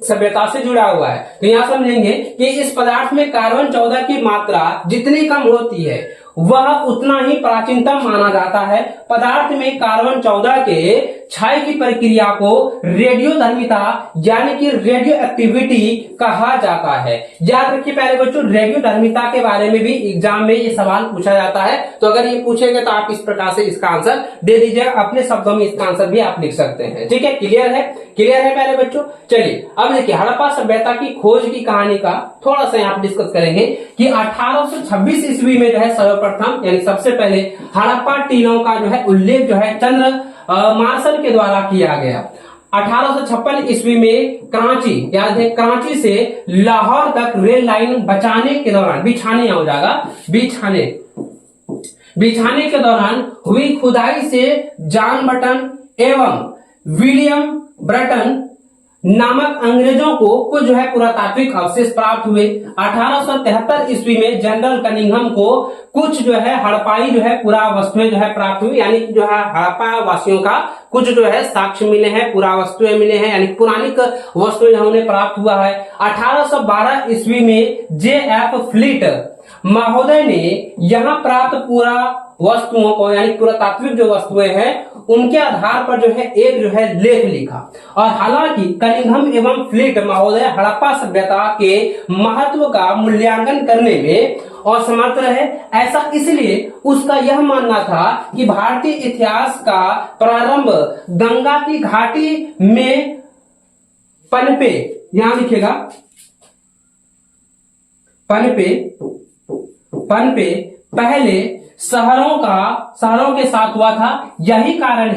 सभ्यता से जुड़ा हुआ है। तो यहां समझेंगे कि इस पदार्थ में कार्बन 14 की मात्रा जितनी कम होती है वह उतना ही प्राचीनतम माना जाता है। पदार्थ में कार्बन 14 के क्षय की प्रक्रिया को रेडियोधर्मिता यानी कि रेडियो एक्टिविटी कहा जाता है। याद रखिए प्यारे बच्चों, रेडियोधर्मिता के बारे में भी एग्जाम में ये सवाल पूछा जाता है। तो अगर ये पूछेगा तो आप इस प्रकार से इसका आंसर दे दीजिएगा, अपने शब्दों में इसका आंसर भी आप लिख सकते हैं। ठीक है, क्लियर है प्यारे बच्चों। चलिए अब देखिए हड़प्पा सभ्यता की खोज की कहानी का थोड़ा सा यहाँ डिस्कस करेंगे कि 1826 ईस्वी में जो है सर्वप्रथम यानी सबसे पहले हड़प्पा टीलों का जो है उल्लेख जो है चंद्र मार्शल के द्वारा किया गया। 1856 ईस्वी में कराची, याद है, कराची से लाहौर तक रेल लाइन बिछाने के दौरान हुई खुदाई से जॉन बटन एवं विलियम ब्रटन नामक अंग्रेजों को कुछ जो है पुरातात्विक अवशेष प्राप्त हुए। 1873 ईस्वी में जनरल कनिंघम को कुछ जो है हड़प्पाई जो है पुरावस्तुएं जो है प्राप्त हुई, यानी जो है हड़प्पा वासियों का कुछ जो है साक्ष्य मिले हैं, पुरावस्तुएं मिले हैं, यानी पुरानिक वस्तुएं उन्हें प्राप्त हुआ है। 1812 ईस्वी में J.F. फ्लीट महोदय ने यहाँ प्राप्त पूरा वस्तुओं को, यानी पुरातात्विक जो वस्तुएं हैं उनके आधार पर जो है एक जो है लेख लिखा। और हालांकि कनिंघम एवं फ्लीट महोदय हड़प्पा सभ्यता के महत्व का मूल्यांकन करने में असमर्थ रहे। ऐसा इसलिए उसका यह मानना था कि भारतीय इतिहास का प्रारंभ गंगा की घाटी में पनपे, यहां लिखेगा पनपे पहले शहरों के साथ हुआ था। यही कारण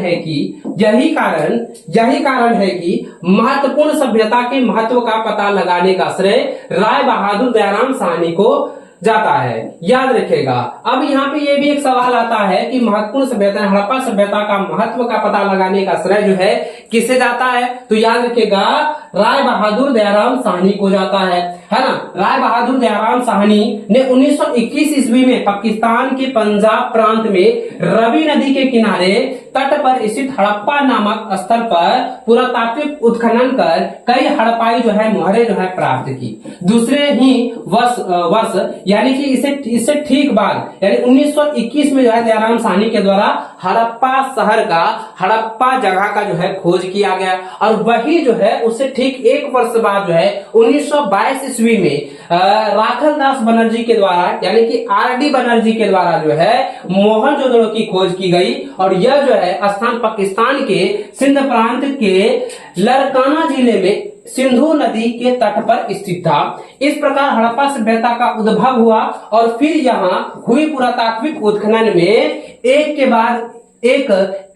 है कि महत्वपूर्ण सभ्यता के महत्व का पता लगाने का श्रेय राय बहादुर दयाराम साहनी को जाता है। याद रखिएगा। अब यहाँ पे ये भी एक सवाल आता है कि महत्वपूर्ण सभ्यता, हड़प्पा सभ्यता का महत्व का पता लगाने का श्रेय जो है किसे जाता है, तो याद रखिएगा राय बहादुर दयाराम साहनी को जाता है ना। राय बहादुर दयाराम साहनी ने 1921 ईस्वी में पाकिस्तान के पंजाब प्रांत में रवि नदी के किनारे तट पर स्थित हड़प्पा नामक स्थल पर पुरातात्विक उत्खनन कर कई हड़प्पाई जो है मोहरें जो है प्राप्त की। दूसरे ही वर्ष यानी कि इससे ठीक बाद, यानी 1921 में जो है दयाराम साहनी के द्वारा हड़प्पा शहर का, हड़प्पा जगह का जो है खोज किया गया। और वही जो है उससे ठीक एक वर्ष बाद जो है 1922 ईस्वी में राखल दास बनर्जी के द्वारा, यानी कि आर.डी. बनर्जी के द्वारा जो है मोहनजोदड़ो की खोज की गई। और यह जो है स्थान पाकिस्तान के सिंध प्रांत के लरकाना जिले में सिंधु नदी के तट पर स्थित था। इस प्रकार हड़प्पा सभ्यता का उद्भव हुआ और फिर यहाँ हुई पुरातात्विक उत्खनन में एक के बाद एक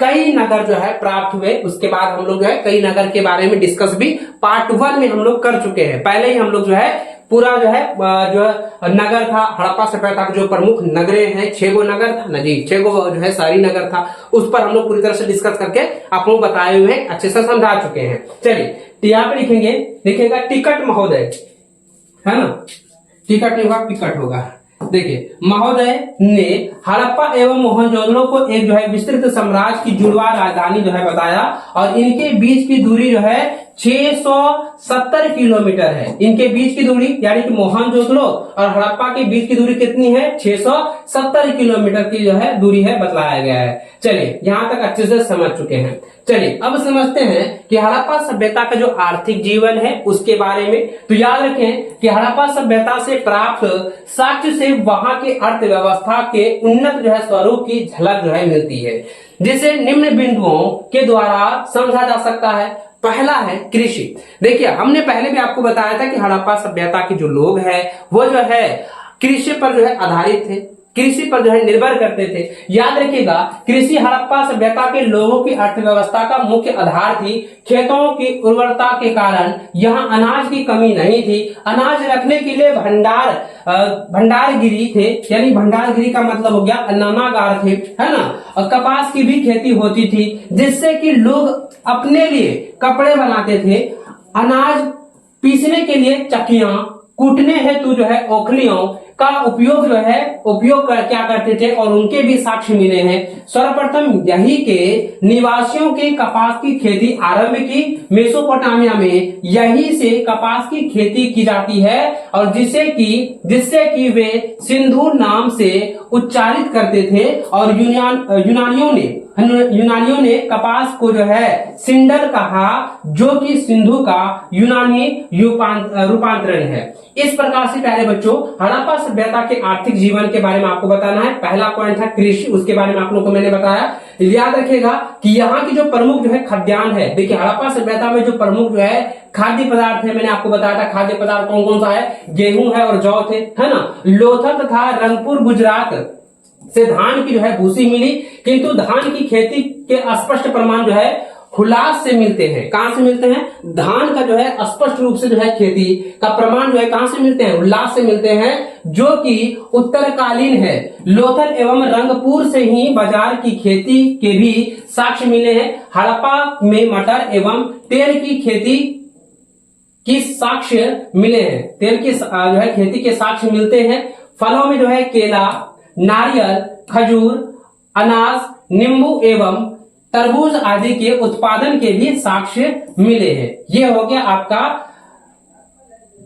कई नगर जो है प्राप्त हुए। उसके बाद हम लोग जो है कई नगर के बारे में डिस्कस भी पार्ट 1 में हम लोग कर चुके हैं। पहले ही हम लोग जो है पूरा जो है नगर था हड़प्पा सभ्यता के जो प्रमुख नगरे हैं, 6 गो नगर था ना जी, 6 गो जो है सारी नगर था, उस पर हम लोग पूरी तरह से डिस्कस करके आप लोग बताए हुए अच्छे से समझा चुके हैं। चलिए यहाँ पे लिखेगा टिकट महोदय, है ना, टिकट नहीं होगा पिकट होगा। देखिए महोदय ने हड़प्पा एवं मोहनजोदड़ो को एक जो है विस्तृत साम्राज्य की जुड़वा राजधानी जो है बताया। और इनके बीच की दूरी जो है 670 किलोमीटर है। इनके बीच की दूरी, यानी कि मोहनजोदड़ो और हड़प्पा के बीच की दूरी कितनी है, 670 किलोमीटर की जो है दूरी है बतलाया गया है। चलिए यहां तक अच्छे से समझ चुके हैं। चलिए अब समझते हैं कि हड़प्पा सभ्यता का जो आर्थिक जीवन है उसके बारे में। तो याद रखें कि हड़प्पा सभ्यता से प्राप्त साक्ष्य से वहां के अर्थव्यवस्था के उन्नत जो है स्वरूप की झलक जो है मिलती है, जिसे निम्न बिंदुओं के द्वारा समझा जा सकता है। पहला है कृषि। देखिए हमने पहले भी आपको बताया था कि हड़प्पा सभ्यता के जो लोग हैं वो जो है कृषि पर जो है आधारित थे, कृषि पर जो है निर्भर करते थे। याद रखिएगा कृषि हड़प्पा सभ्यता के लोगों की अर्थव्यवस्था का मुख्य आधार थी। खेतों की उर्वरता के कारण यहाँ अनाज की कमी नहीं थी। अनाज रखने के लिए भंडारगिरी थे, यानी भंडारगिरी का मतलब हो गया अन्नागार थे, है ना। और कपास की भी खेती होती थी, जिससे कि लोग अपने लिए कपड़े बनाते थे। अनाज पीसने के लिए चक्कियां, कूटने हेतु जो है ओखलियों का उपयोग क्या करते थे, और उनके भी साक्ष्य मिले हैं। सर्वप्रथम यही के निवासियों के कपास की खेती आरंभ की। मेसोपोटामिया में यही से कपास की खेती की जाती है, और जिससे कि वे सिंधु नाम से उच्चारित करते थे। और यूनानियों ने कपास को जो है सिंडल कहा, जो कि सिंधु का यूनानी रूपांतरण है। इस प्रकार से प्यारे बच्चों हड़प्पा सभ्यता के आर्थिक जीवन के बारे में आपको बताना है। पहला पॉइंट था कृषि, उसके बारे में आप लोगों को मैंने बताया। याद रखिएगा कि यहाँ की जो प्रमुख जो है खाद्यान्न है। देखिए हड़प्पा सभ्यता में जो प्रमुख जो है खाद्य पदार्थ है, मैंने आपको बताया था खाद्य पदार्थ कौन कौन सा है, गेहूं है और जौ थे, है ना। लोथल तथा रंगपुर गुजरात से धान की जो है भूसी मिली, किंतु धान की खेती के स्पष्ट प्रमाण जो है हुलास से मिलते हैं। कहां से मिलते हैं, धान का जो है स्पष्ट रूप से जो है खेती का प्रमाण जो है कहां से मिलते हैं, हुलास से मिलते हैं, जो कि उत्तरकालीन है। लोथल एवं रंगपुर से ही बाजार की खेती के भी साक्ष्य मिले हैं। हड़प्पा में मटर एवं तेल की खेती की साक्ष्य मिले हैं, तेल की जो है खेती के साक्ष्य मिलते हैं। फलों में जो है केला, नारियल, खजूर, अनाज, नींबू एवं तरबूज आदि के उत्पादन के भी साक्ष्य मिले हैं। ये हो गया आपका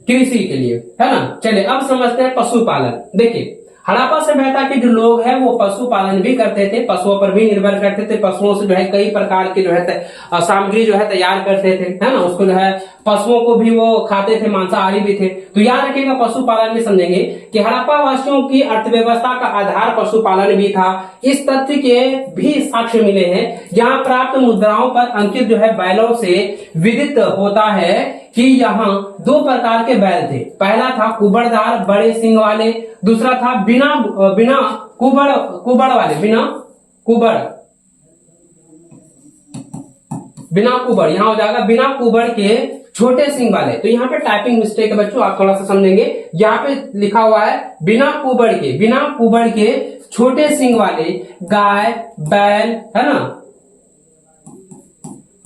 कृषि के लिए, है ना। चलिए अब समझते हैं पशुपालन। देखिए हड़प्पा सभ्यता के जो लोग हैं वो पशुपालन भी करते थे, पशुओं पर भी निर्भर करते थे। पशुओं से जो है कई प्रकार की जो है सामग्री जो है तैयार करते थे, है ना। उसको जो है पशुओं को भी वो खाते थे, मांसाहारी भी थे। तो याद रखिएगा पशुपालन में समझेंगे कि हड़प्पा वासियों की अर्थव्यवस्था का आधार पशुपालन भी था। इस तथ्य के भी साक्ष्य मिले हैं। यहाँ प्राप्त मुद्राओं पर अंकित जो है बैलों से विदित होता है कि यहाँ दो प्रकार के बैल थे। पहला था कुबड़दार बड़े सिंग वाले, दूसरा था बिना कुबड़ वाले, बिना कुबड़, यहाँ हो जाएगा बिना कुबड़ के छोटे सिंग वाले। तो यहाँ पे टाइपिंग मिस्टेक है बच्चों, आप थोड़ा सा समझेंगे। यहाँ पे लिखा हुआ है बिना कुबड़ के छोटे सिंग वाले गाय, बैल, है ना,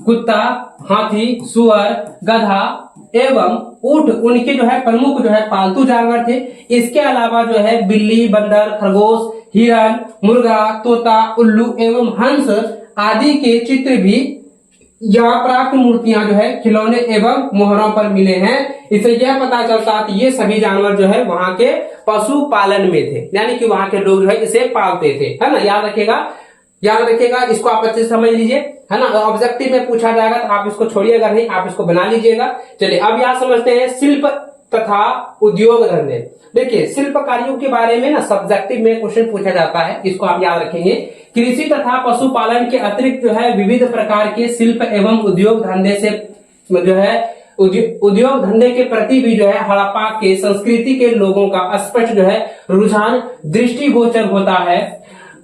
कुत्ता, हाथी, सुअर, गधा एवं ऊंट उनके जो है प्रमुख जो है पालतू जानवर थे। इसके अलावा जो है बिल्ली, बंदर, खरगोश, हिरन, मुर्गा, तोता, उल्लू एवं हंस आदि के चित्र भी यहाँ प्राप्त मूर्तियां जो है खिलौने एवं मोहरों पर मिले हैं। इससे यह पता चलता है कि ये सभी जानवर जो है वहां के पशुपालन में थे, यानी कि वहां के लोग जो है इसे पालते थे, है ना। याद रखिएगा, इसको आप अच्छे से समझ लीजिए, है ना। ऑब्जेक्टिव में पूछा जाएगा तो आप इसको छोड़िएगा नहीं, आप इसको बना लीजिएगा। चलिए अब यहाँ समझते हैं शिल्प तथा उद्योग धंधे। देखिए शिल्पकारियों के बारे में ना सब्जेक्टिव में क्वेश्चन पूछा जाता है, इसको आप याद रखेंगे। कृषि तथा पशुपालन के अतिरिक्त जो है विविध प्रकार के शिल्प एवं उद्योग धंधे से जो है उद्योग धंधे के प्रति भी जो है हड़प्पा के संस्कृति के लोगों का स्पष्ट जो है रुझान दृष्टिगोचर होता है।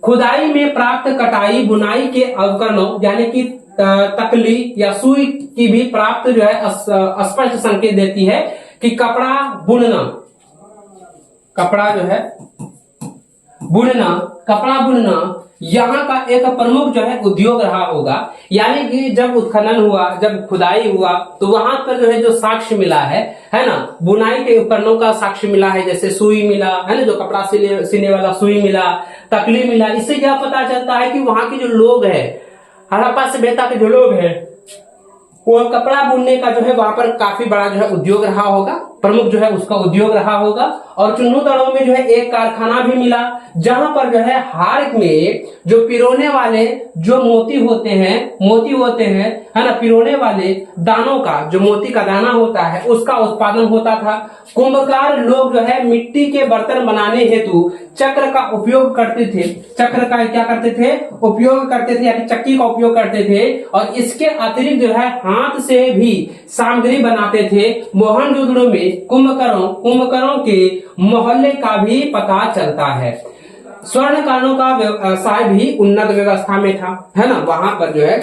खुदाई में प्राप्त कटाई बुनाई के उपकरणों यानी कि तकली या सुई की भी प्राप्त जो है स्पष्ट संकेत देती है कि कपड़ा बुनना यहाँ का एक प्रमुख जो है उद्योग रहा होगा। यानी कि जब उत्खनन हुआ, जब खुदाई हुआ तो वहां पर जो है जो साक्ष्य मिला है ना, बुनाई के उपकरणों का साक्ष्य मिला है, जैसे सुई मिला, है ना, जो कपड़ा सीने वाला सुई मिला, तकली मिला। इससे क्या पता चलता है कि वहां के जो लोग हैं, हड़प्पा सभ्यता के जो लोग हैं, वो कपड़ा बुनने का जो है वहां पर काफी बड़ा जो है उद्योग रहा होगा, प्रमुख जो है उसका उद्योग रहा होगा। और चुन्नू दड़ों में जो है एक कारखाना भी मिला, जहां पर जो है हार में जो पिरोने वाले जो मोती होते हैं, है ना, पिरोने वाले दानों का जो मोती का दाना होता है उसका उत्पादन होता था। कुंभकार लोग जो है मिट्टी के बर्तन बनाने हेतु चक्र का उपयोग करते थे। चक्र का क्या करते थे? उपयोग करते थे, यानी चक्की का उपयोग करते थे। और इसके अतिरिक्त जो है हाथ से भी सामग्री बनाते थे। मोहनजोदड़ो में कुंभकरों के मोहल्ले का भी पता चलता है। स्वर्ण कारों का व्यवसाय भी उन्नत व्यवस्था में था, है ना। वहां पर जो है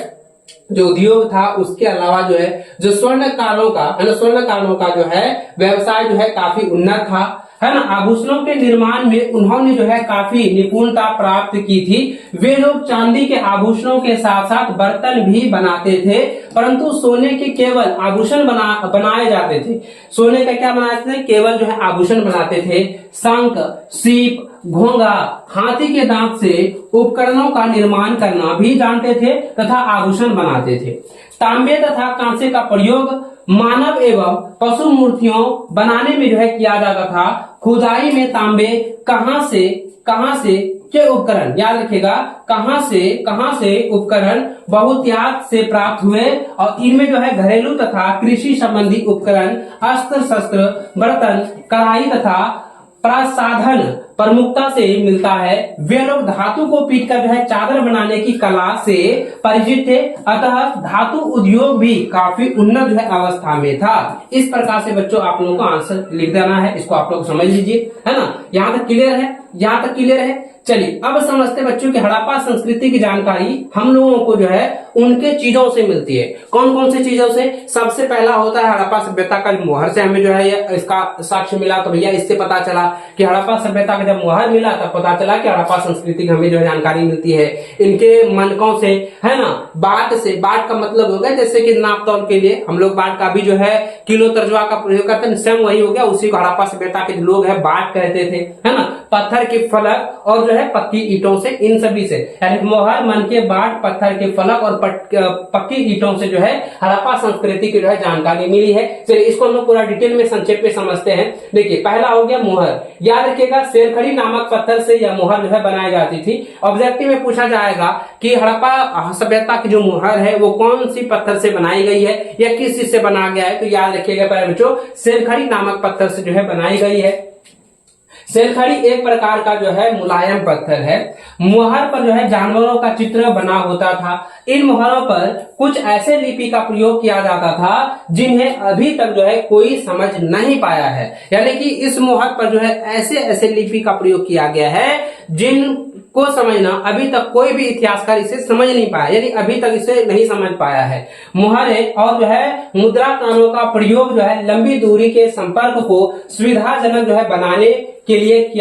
जो उद्योग था उसके अलावा जो है जो स्वर्ण कारों का जो है व्यवसाय जो है काफी उन्नत था, है ना। आभूषणों के निर्माण में उन्होंने जो है काफी निपुणता प्राप्त की थी। वे लोग चांदी के आभूषणों के साथ साथ बर्तन भी बनाते थे, परंतु सोने के केवल आभूषण बनाए जाते थे। सोने का क्या बनाते थे? केवल जो है आभूषण बनाते थे। शंख, सीप, घोंगा, हाथी के दांत से उपकरणों का निर्माण करना भी जानते थे तथा आभूषण बनाते थे। तांबे तथा कांसे का प्रयोग मानव एवं पशु मूर्तियों बनाने में जो है किया जाता था। खुदाई में तांबे कहां से के उपकरण, याद रखिएगा, कहां से उपकरण बहुतायत से प्राप्त हुए और इनमें जो है घरेलू तथा कृषि संबंधी उपकरण, अस्त्र शस्त्र, बर्तन, कढ़ाई तथा प्रसाधन प्रमुखता से मिलता है। वे लोग धातु को पीटकर जो है चादर बनाने की कला से परिचित थे, अतः धातु उद्योग भी काफी उन्नत जो है अवस्था में था। इस प्रकार से बच्चों आप लोगों को आंसर लिख देना है, इसको आप लोग समझ लीजिए, है ना। यहाँ तक क्लियर है। चलिए अब समझते बच्चों की हड़प्पा संस्कृति की जानकारी हम लोगों को जो है उनके चीजों से मिलती है। कौन कौन सी चीजों से? सबसे पहला होता है हड़प्पा सभ्यता का मुहर से हमें जो है इसका साक्ष्य मिला। तो भैया इससे पता चला कि हड़प्पा सभ्यता का जब मुहर मिला तब पता चला कि हड़प्पा संस्कृति की हमें जो है जानकारी मिलती है। इनके मनकों से, है ना, बाट से। बाट का मतलब हो गया जैसे कि नाप तौल के लिए हम लोग बाट का भी जो है किलो तर्जुआ का प्रयोग करते हैं, सेम वही हो गया। उसी को हड़प्पा सभ्यता के लोग है बाट कहते थे, है ना। पत्थर के फलक और जो है पक्की ईंटों से, इन सभी से, यानी मोहर, मन के बाट, पत्थर के फलक और पक्की ईंटों से जो है हड़प्पा संस्कृति की जो है जानकारी मिली है। चलिए इसको हम लोग पूरा डिटेल में संक्षेप में समझते हैं। देखिए पहला हो गया मोहर। याद रखिएगा शेरखड़ी नामक पत्थर से यह मोहर जो है बनाई जाती थी। ऑब्जेक्टिव में पूछा जाएगा कि हड़प्पा सभ्यता की जो मोहर है वो कौन सी पत्थर से बनाई गई है या किस चीज से बना गया है। तो याद रखिएगा प्यारे बच्चों, शेरखड़ी नामक पत्थर से जो है बनाई गई है। शेरखड़ी एक प्रकार का जो है मुलायम पत्थर है। मुहर पर जो है जानवरों का चित्र बना होता था। इन मुहरों पर कुछ ऐसे लिपि का प्रयोग किया जाता था जिन्हें अभी तक जो है कोई समझ नहीं पाया है। यानी कि इस मुहर पर जो है ऐसे ऐसे लिपि का प्रयोग किया गया है जिनको समझना अभी तक कोई भी इतिहासकार इसे समझ नहीं पाया, यानी अभी तक इसे नहीं समझ पाया है। मुहरें और जो है मुद्रा तानों का प्रयोग जो है लंबी दूरी के संपर्क को सुविधाजनक जो है बनाने के लिए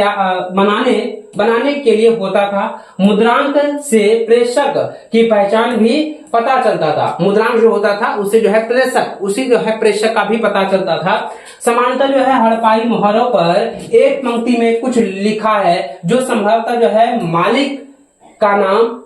होता था। मुद्रांक से प्रेषक की पहचान भी पता चलता था। मुद्रांक जो होता था उससे जो है प्रेषक, उसी जो है प्रेषक का भी पता चलता था। समानतः जो है हड़प्पाई मुहरों पर एक पंक्ति में कुछ लिखा है जो संभवतः जो है मालिक का नाम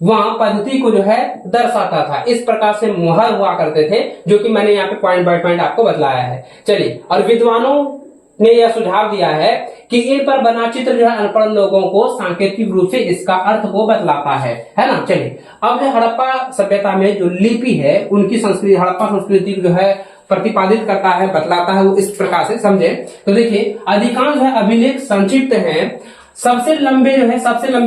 वहां पद्धति को जो है दर्शाता था। इस प्रकार से मुहर हुआ करते थे, जो कि मैंने यहाँ पे पॉइंट बाय पॉइंट आपको बतलाया है। चलिए, और विद्वानों ने यह सुझाव दिया है कि इन पर बना चित्र जो है अनपढ़ लोगों को सांकेतिक रूप से इसका अर्थ को बतलाता है ना। चलिए, अब जो हड़प्पा सभ्यता में जो लिपि है उनकी संस्कृति, हड़प्पा संस्कृति जो है प्रतिपादित करता है, बतलाता है, वो इस प्रकार से समझे। तो देखिए, अधिकांश जो है अभिलेख संक्षिप्त हैं। सबसे लंबे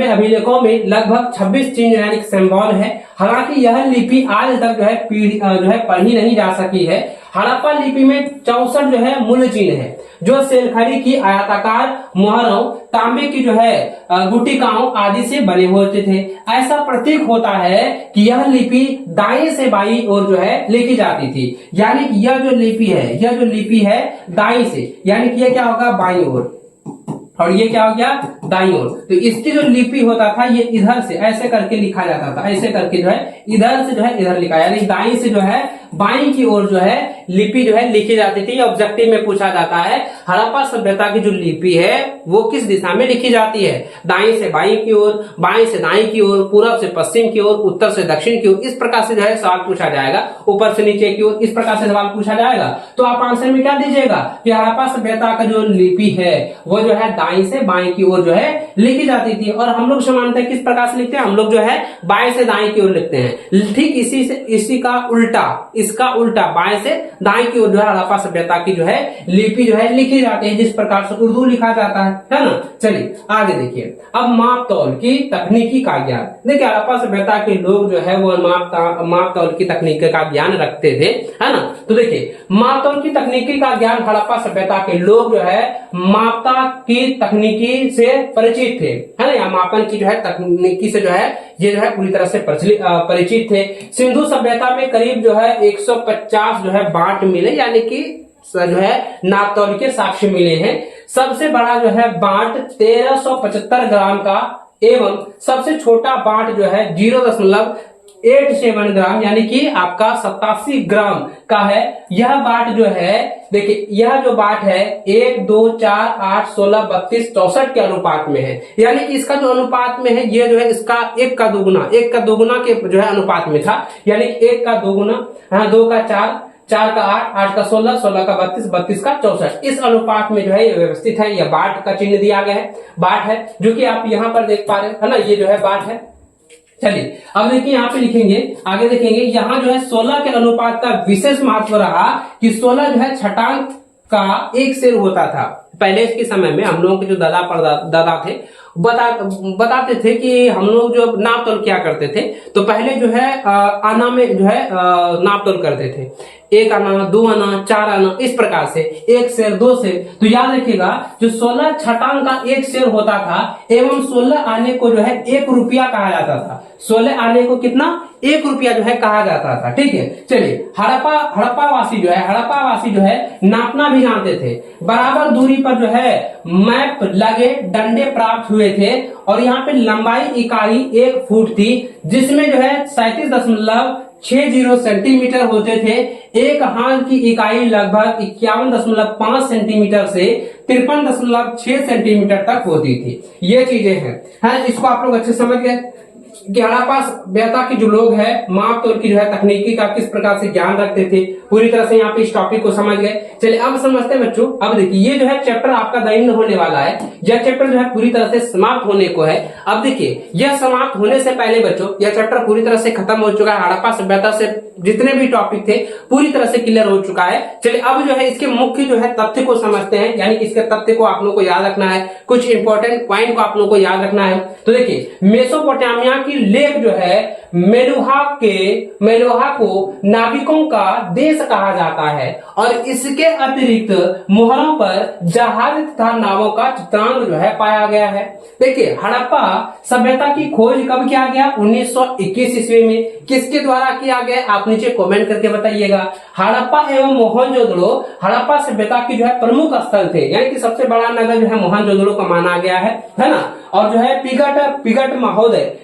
अभिलेखों में लगभग 26 चिन्ह यानी सिंबल है। हालांकि यह लिपि आज तक जो है पढ़ी नहीं जा सकी है। हड़प्पा लिपि में 64 जो है मूल चिन्ह है जो शेरखड़ी की आयताकार मुहरों, तांबे की जो है गुटिकाओं आदि से बने होते थे। ऐसा प्रतीक होता है कि यह लिपि दाएं से बाईं ओर जो है लिखी जाती थी। यानी कि यह जो लिपि है दाएं से, यानी कि यह क्या होगा, बाईं ओर, और ये क्या हो गया, दाईं ओर। तो इसकी जो लिपि होता था ये इधर से ऐसे करके लिखा जाता था, ऐसे करके जो है इधर से जो है इधर लिखा, यानी दाईं से जो है बाईं की ओर जो है लिपि जो है लिखी जाती थी। ऑब्जेक्टिव में पूछा जाता है हड़प्पा सभ्यता की जो लिपि है वो किस दिशा में लिखी जाती है, दाईं से बाईं की ओर, बाईं से दाईं की ओर, पूरब से पश्चिम की ओर, उत्तर से दक्षिण की ओर। इस प्रकार से जो है सवाल पूछा जाएगा, ऊपर से नीचे की ओर, इस प्रकार से सवाल पूछा जाएगा। तो आप आंसर में क्या दीजिएगा कि हड़प्पा सभ्यता का जो लिपि है वो जो है दाईं से बाईं की ओर जो है लिखी जाती थी। और हम लोग सामान्यतः किस प्रकार से लिखते हैं, हम लोग जो है बाएं से दाएं की ओर लिखते हैं। ठीक इसी का उल्टा, इसका उल्टा बाएं से दाएं की ओर जो है हड़प्पा सभ्यता की जो है लिपि जो है लिखी जाती है, जिस प्रकार से उर्दू लिखा जाता है ना। चलिए आगे देखिए, अब माप तौल की तकनीकी का ज्ञान। देखिए, हड़प्पा सभ्यता के लोग जो है वो माप तौल की तकनीक का ज्ञान रखते थे, है ना। तो देखिए, माप तौल की तकनीकी का ज्ञान, हड़प्पा सभ्यता के लोग जो है मापता की तकनीकी से परिचित थे, है ना, या मापन की जो है तकनीकी से जो है ये जो है पूरी तरह से परिचित थे। सिंधु सभ्यता में करीब जो है 150 जो है बाट मिले, यानी कि जो है नाप तौल के साक्ष्य मिले हैं। सबसे बड़ा जो है बाट 1375 ग्राम का एवं सबसे छोटा बाट जो है 0.87 ग्राम यानी कि आपका 87 ग्राम का है। यह बाट जो है, देखिए यह जो बाट है 1, 2, 4, 8, 16, 32, 64 के अनुपात में है। यानी कि इसका जो अनुपात में है ये जो है इसका 1 का दोगुना के जो है अनुपात में था। यानी 1 का दोगुना, 2 का 4, 4 का 8, 8 का 16, 16 का 32, 32 का 64, इस अनुपात में जो है ये व्यवस्थित है। यह बाट का चिन्ह दिया गया है, बाट है जो कि आप यहाँ पर देख पा रहे हैं ना, ये जो है बाट है। चलिए अब देखिए, यहाँ पे लिखेंगे, आगे देखेंगे, यहाँ जो है 16 के अनुपात का विशेष महत्व रहा कि 16 जो है छटांक का एक सेर होता था। पहले के समय में हम लोगों के जो दादा थे बताते थे कि हम लोग जो नाप तोल क्या करते थे, तो पहले जो है आना में जो है नाप तोल करते थे। 1 आना, 2 आना, 4 आना, इस प्रकार से 1 शेर, 2 शेर। तो याद रखिएगा जो 16 छटांग का 1 शेर होता था एवं 16 आने को जो है 1 रुपया कहा जाता था। 16 आने को कितना, 1 रुपया जो है कहा जाता था। ठीक है, चलिए हड़प्पावासी जो है नापना भी जानते थे। बराबर दूरी पर जो है मैप लगे डंडे प्राप्त हुए थे और यहाँ पे लंबाई इकाई 1 फुट थी, जिसमें जो है 37.60 सेंटीमीटर होते थे। एक हाथ की इकाई लगभग 51.5 सेंटीमीटर से 53.6 सेंटीमीटर तक होती थी। ये चीजें हैं, इसको आप लोग अच्छे समझ गए कि हड़प्पा सभ्यता के जो लोग हैं माप तौल की जो है तकनीकी का किस प्रकार से ज्ञान रखते थे, पूरी तरह से यहाँ पे इस टॉपिक को समझ गए। चलिए अब समझते हैं बच्चों। अब देखिए ये जो है चैप्टर आपका दैनिक होने वाला है, यह चैप्टर जो है पूरी तरह से समाप्त होने को है। अब देखिए यह समाप्त होने से पहले बच्चों यह चैप्टर पूरी तरह से खत्म हो चुका है। हड़प्पा सभ्यता से जितने भी टॉपिक थे पूरी तरह से क्लियर हो चुका है। चलिए अब जो है इसके मुख्य जो है तथ्य को समझते हैं, यानी कि इसके तथ्य को आप लोग को याद रखना है, कुछ इंपॉर्टेंट पॉइंट को आप लोग को याद रखना है। तो देखिए मेसोपोटामिया की लेक जो है मेलुहा को नाविकों का देश कहा जाता है और इसके अतिरिक्त मोहरों पर जहाज तथा नावों का चित्रांक जो है पाया गया है। देखिए हड़प्पा सभ्यता की खोज कब किया गया, 1921 ईस्वी में। किसके द्वारा किया गया आप नीचे कमेंट करके बताइएगा। हड़प्पा एवं मोहनजोदड़ो हड़प्पा सभ्यता की जो है प्रमुख स्थल थे, यानी कि सबसे बड़ा नगर जो है मोहनजोदड़ो का माना गया है ना। और जो है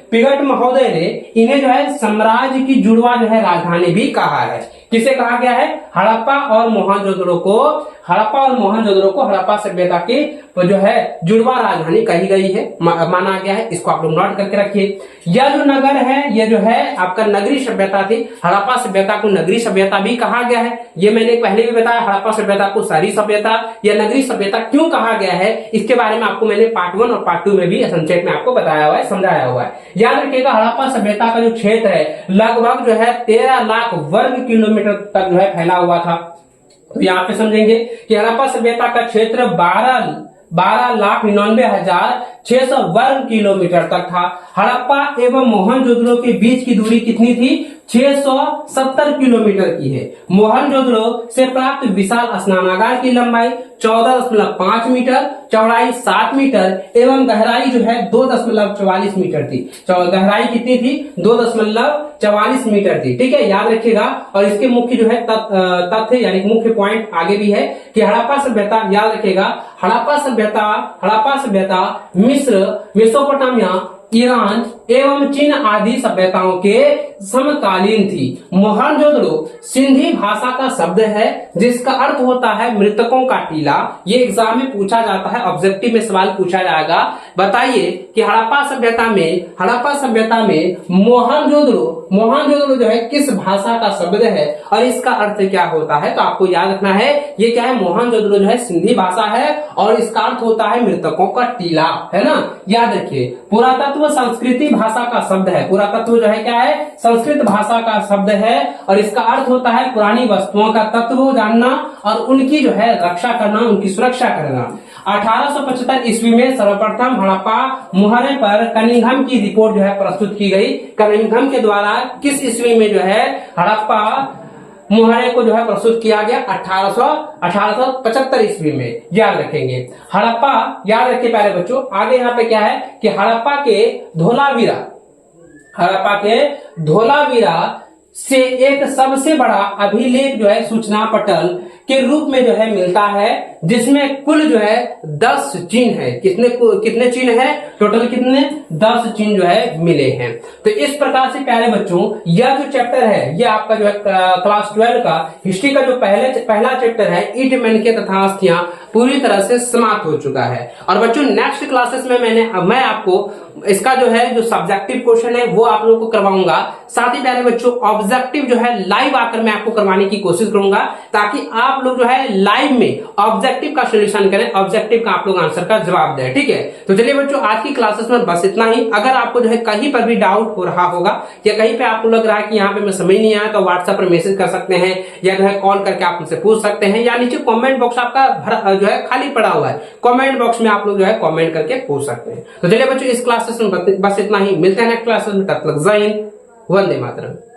पिगट महोदय ने इन्हें जो है साम्राज्य की जुड़वा जो है राजधानी भी कहा है। किसे कहा गया है, हड़प्पा और मोहनजोदड़ो को हड़प्पा सभ्यता की जो है जुड़वा राजधानी कही गई है, माना गया है। इसको आप लोग नोट करके रखिए। यह जो नगर है ये जो है आपका नगरी सभ्यता थी। हड़प्पा सभ्यता को नगरी सभ्यता भी कहा गया है। ये मैंने पहले भी बताया, हड़प्पा सभ्यता को शहरी सभ्यता या नगरी सभ्यता क्यों कहा गया है, इसके बारे में आपको मैंने पार्ट 1 और पार्ट 2 में भी संक्षेप में आपको बताया हुआ है, समझाया हुआ है। याद रखिएगा हड़प्पा सभ्यता का जो क्षेत्र है लगभग जो है 13 लाख वर्ग किलोमीटर तक जो है फैला हुआ था। तो यहाँ पे समझेंगे कि हड़प्पा सभ्यता का क्षेत्र 12,99,600 वर्ग किलोमीटर तक था। हड़प्पा एवं मोहनजोदड़ो के बीच की दूरी कितनी थी, 670 किलोमीटर की है। मोहनजोदड़ो से प्राप्त विशाल स्नानागार की लंबाई 14.5 मीटर, चौड़ाई 7 मीटर एवं गहराई जो है 2.44 मीटर थी। गहराई कितनी थी, 2.44 मीटर थी। ठीक है, याद रखिएगा। और इसके मुख्य जो है तथ्य यानी मुख्य पॉइंट आगे भी है कि हड़प्पा सभ्यता, याद रखिएगा हड़प्पा सभ्यता मिस्र, मेसोपोटामिया, ईरान एवं चीन आदि सभ्यताओं के समकालीन थी। मोहनजोदड़ो सिंधी भाषा का शब्द है जिसका अर्थ होता है मृतकों का टीला। ये एग्जाम में पूछा जाता है, ऑब्जेक्टिव में सवाल पूछा जाएगा। बताइए कि हड़प्पा सभ्यता में मोहनजोदड़ो जो है किस भाषा का शब्द है और इसका अर्थ क्या होता है। तो आपको याद रखना है ये क्या है, मोहनजोदड़ो जो है सिंधी भाषा है और इसका अर्थ होता है मृतकों का टीला, है ना। याद रखिए पुरातत्व संस्कृति भाषा का शब्द है। पुरातत्व जो है क्या है, संस्कृत भाषा का शब्द है और इसका अर्थ होता है पुरानी वस्तुओं का तत्व जानना और उनकी जो है रक्षा करना, उनकी सुरक्षा करना। 1875 ईस्वी में सर्वप्रथम हड़प्पा मुहरे पर कनिंघम की रिपोर्ट जो है प्रस्तुत की गई। कनिंघम के द्वारा किस ईस्वी में जो है हड़प्पा मुहरे को जो है प्रस्तुत किया गया, 1875 ईस्वी में। याद रखेंगे हड़प्पा, याद रखिए पहले बच्चों। आगे यहाँ पे क्या है कि हड़प्पा के धोलावीरा से एक सबसे बड़ा अभिलेख जो है सूचना पटल के रूप में जो है मिलता है, जिसमें कुल जो है 10 चिन्ह है। कितने चिन्ह है टोटल, कितने 10 चिन्ह जो है मिले हैं। तो इस प्रकार से प्यारे बच्चों यह जो चैप्टर है ये आपका जो है क्लास 12 का हिस्ट्री का जो पहला चैप्टर है ईट मैन के तथा अस्थियां पूरी तरह से समाप्त हो चुका है। और बच्चों नेक्स्ट क्लासेस में मैं आपको इसका जो है जो सब्जेक्टिव क्वेश्चन है वो आप लोगों को करवाऊंगा। साथ ही प्यारे बच्चों ऑब्जेक्टिव जो है लाइव आकर मैं आपको करवाने की कोशिश करूंगा, ताकि आप लोग जो है लाइव में ऑब्जेक्टिव का सॉल्यूशन करें, ऑब्जेक्टिव का आप लोग आंसर का जवाब दें। ठीक है, तो चलिए बच्चों आज की क्लासेस में बस इतना ही। अगर आपको जो है कहीं पर भी डाउट हो रहा होगा या कहीं पे आपको लग रहा है कि यहाँ पे मैं समझ नहीं आया, तो व्हाट्सएप पर मैसेज कर सकते हैं या जो है कॉल करके आप मुझसे पूछ सकते हैं, या नीचे कॉमेंट बॉक्स आपका जो है खाली पड़ा हुआ है, कॉमेंट बॉक्स में आप लोग जो है कॉमेंट करके पूछ सकते हैं। तो चलिए बच्चों इस क्लासेस में बस इतना ही। मिलते हैं नेक्स्ट क्लासेस में, तब तक जय हिंद, वंदे मातरम।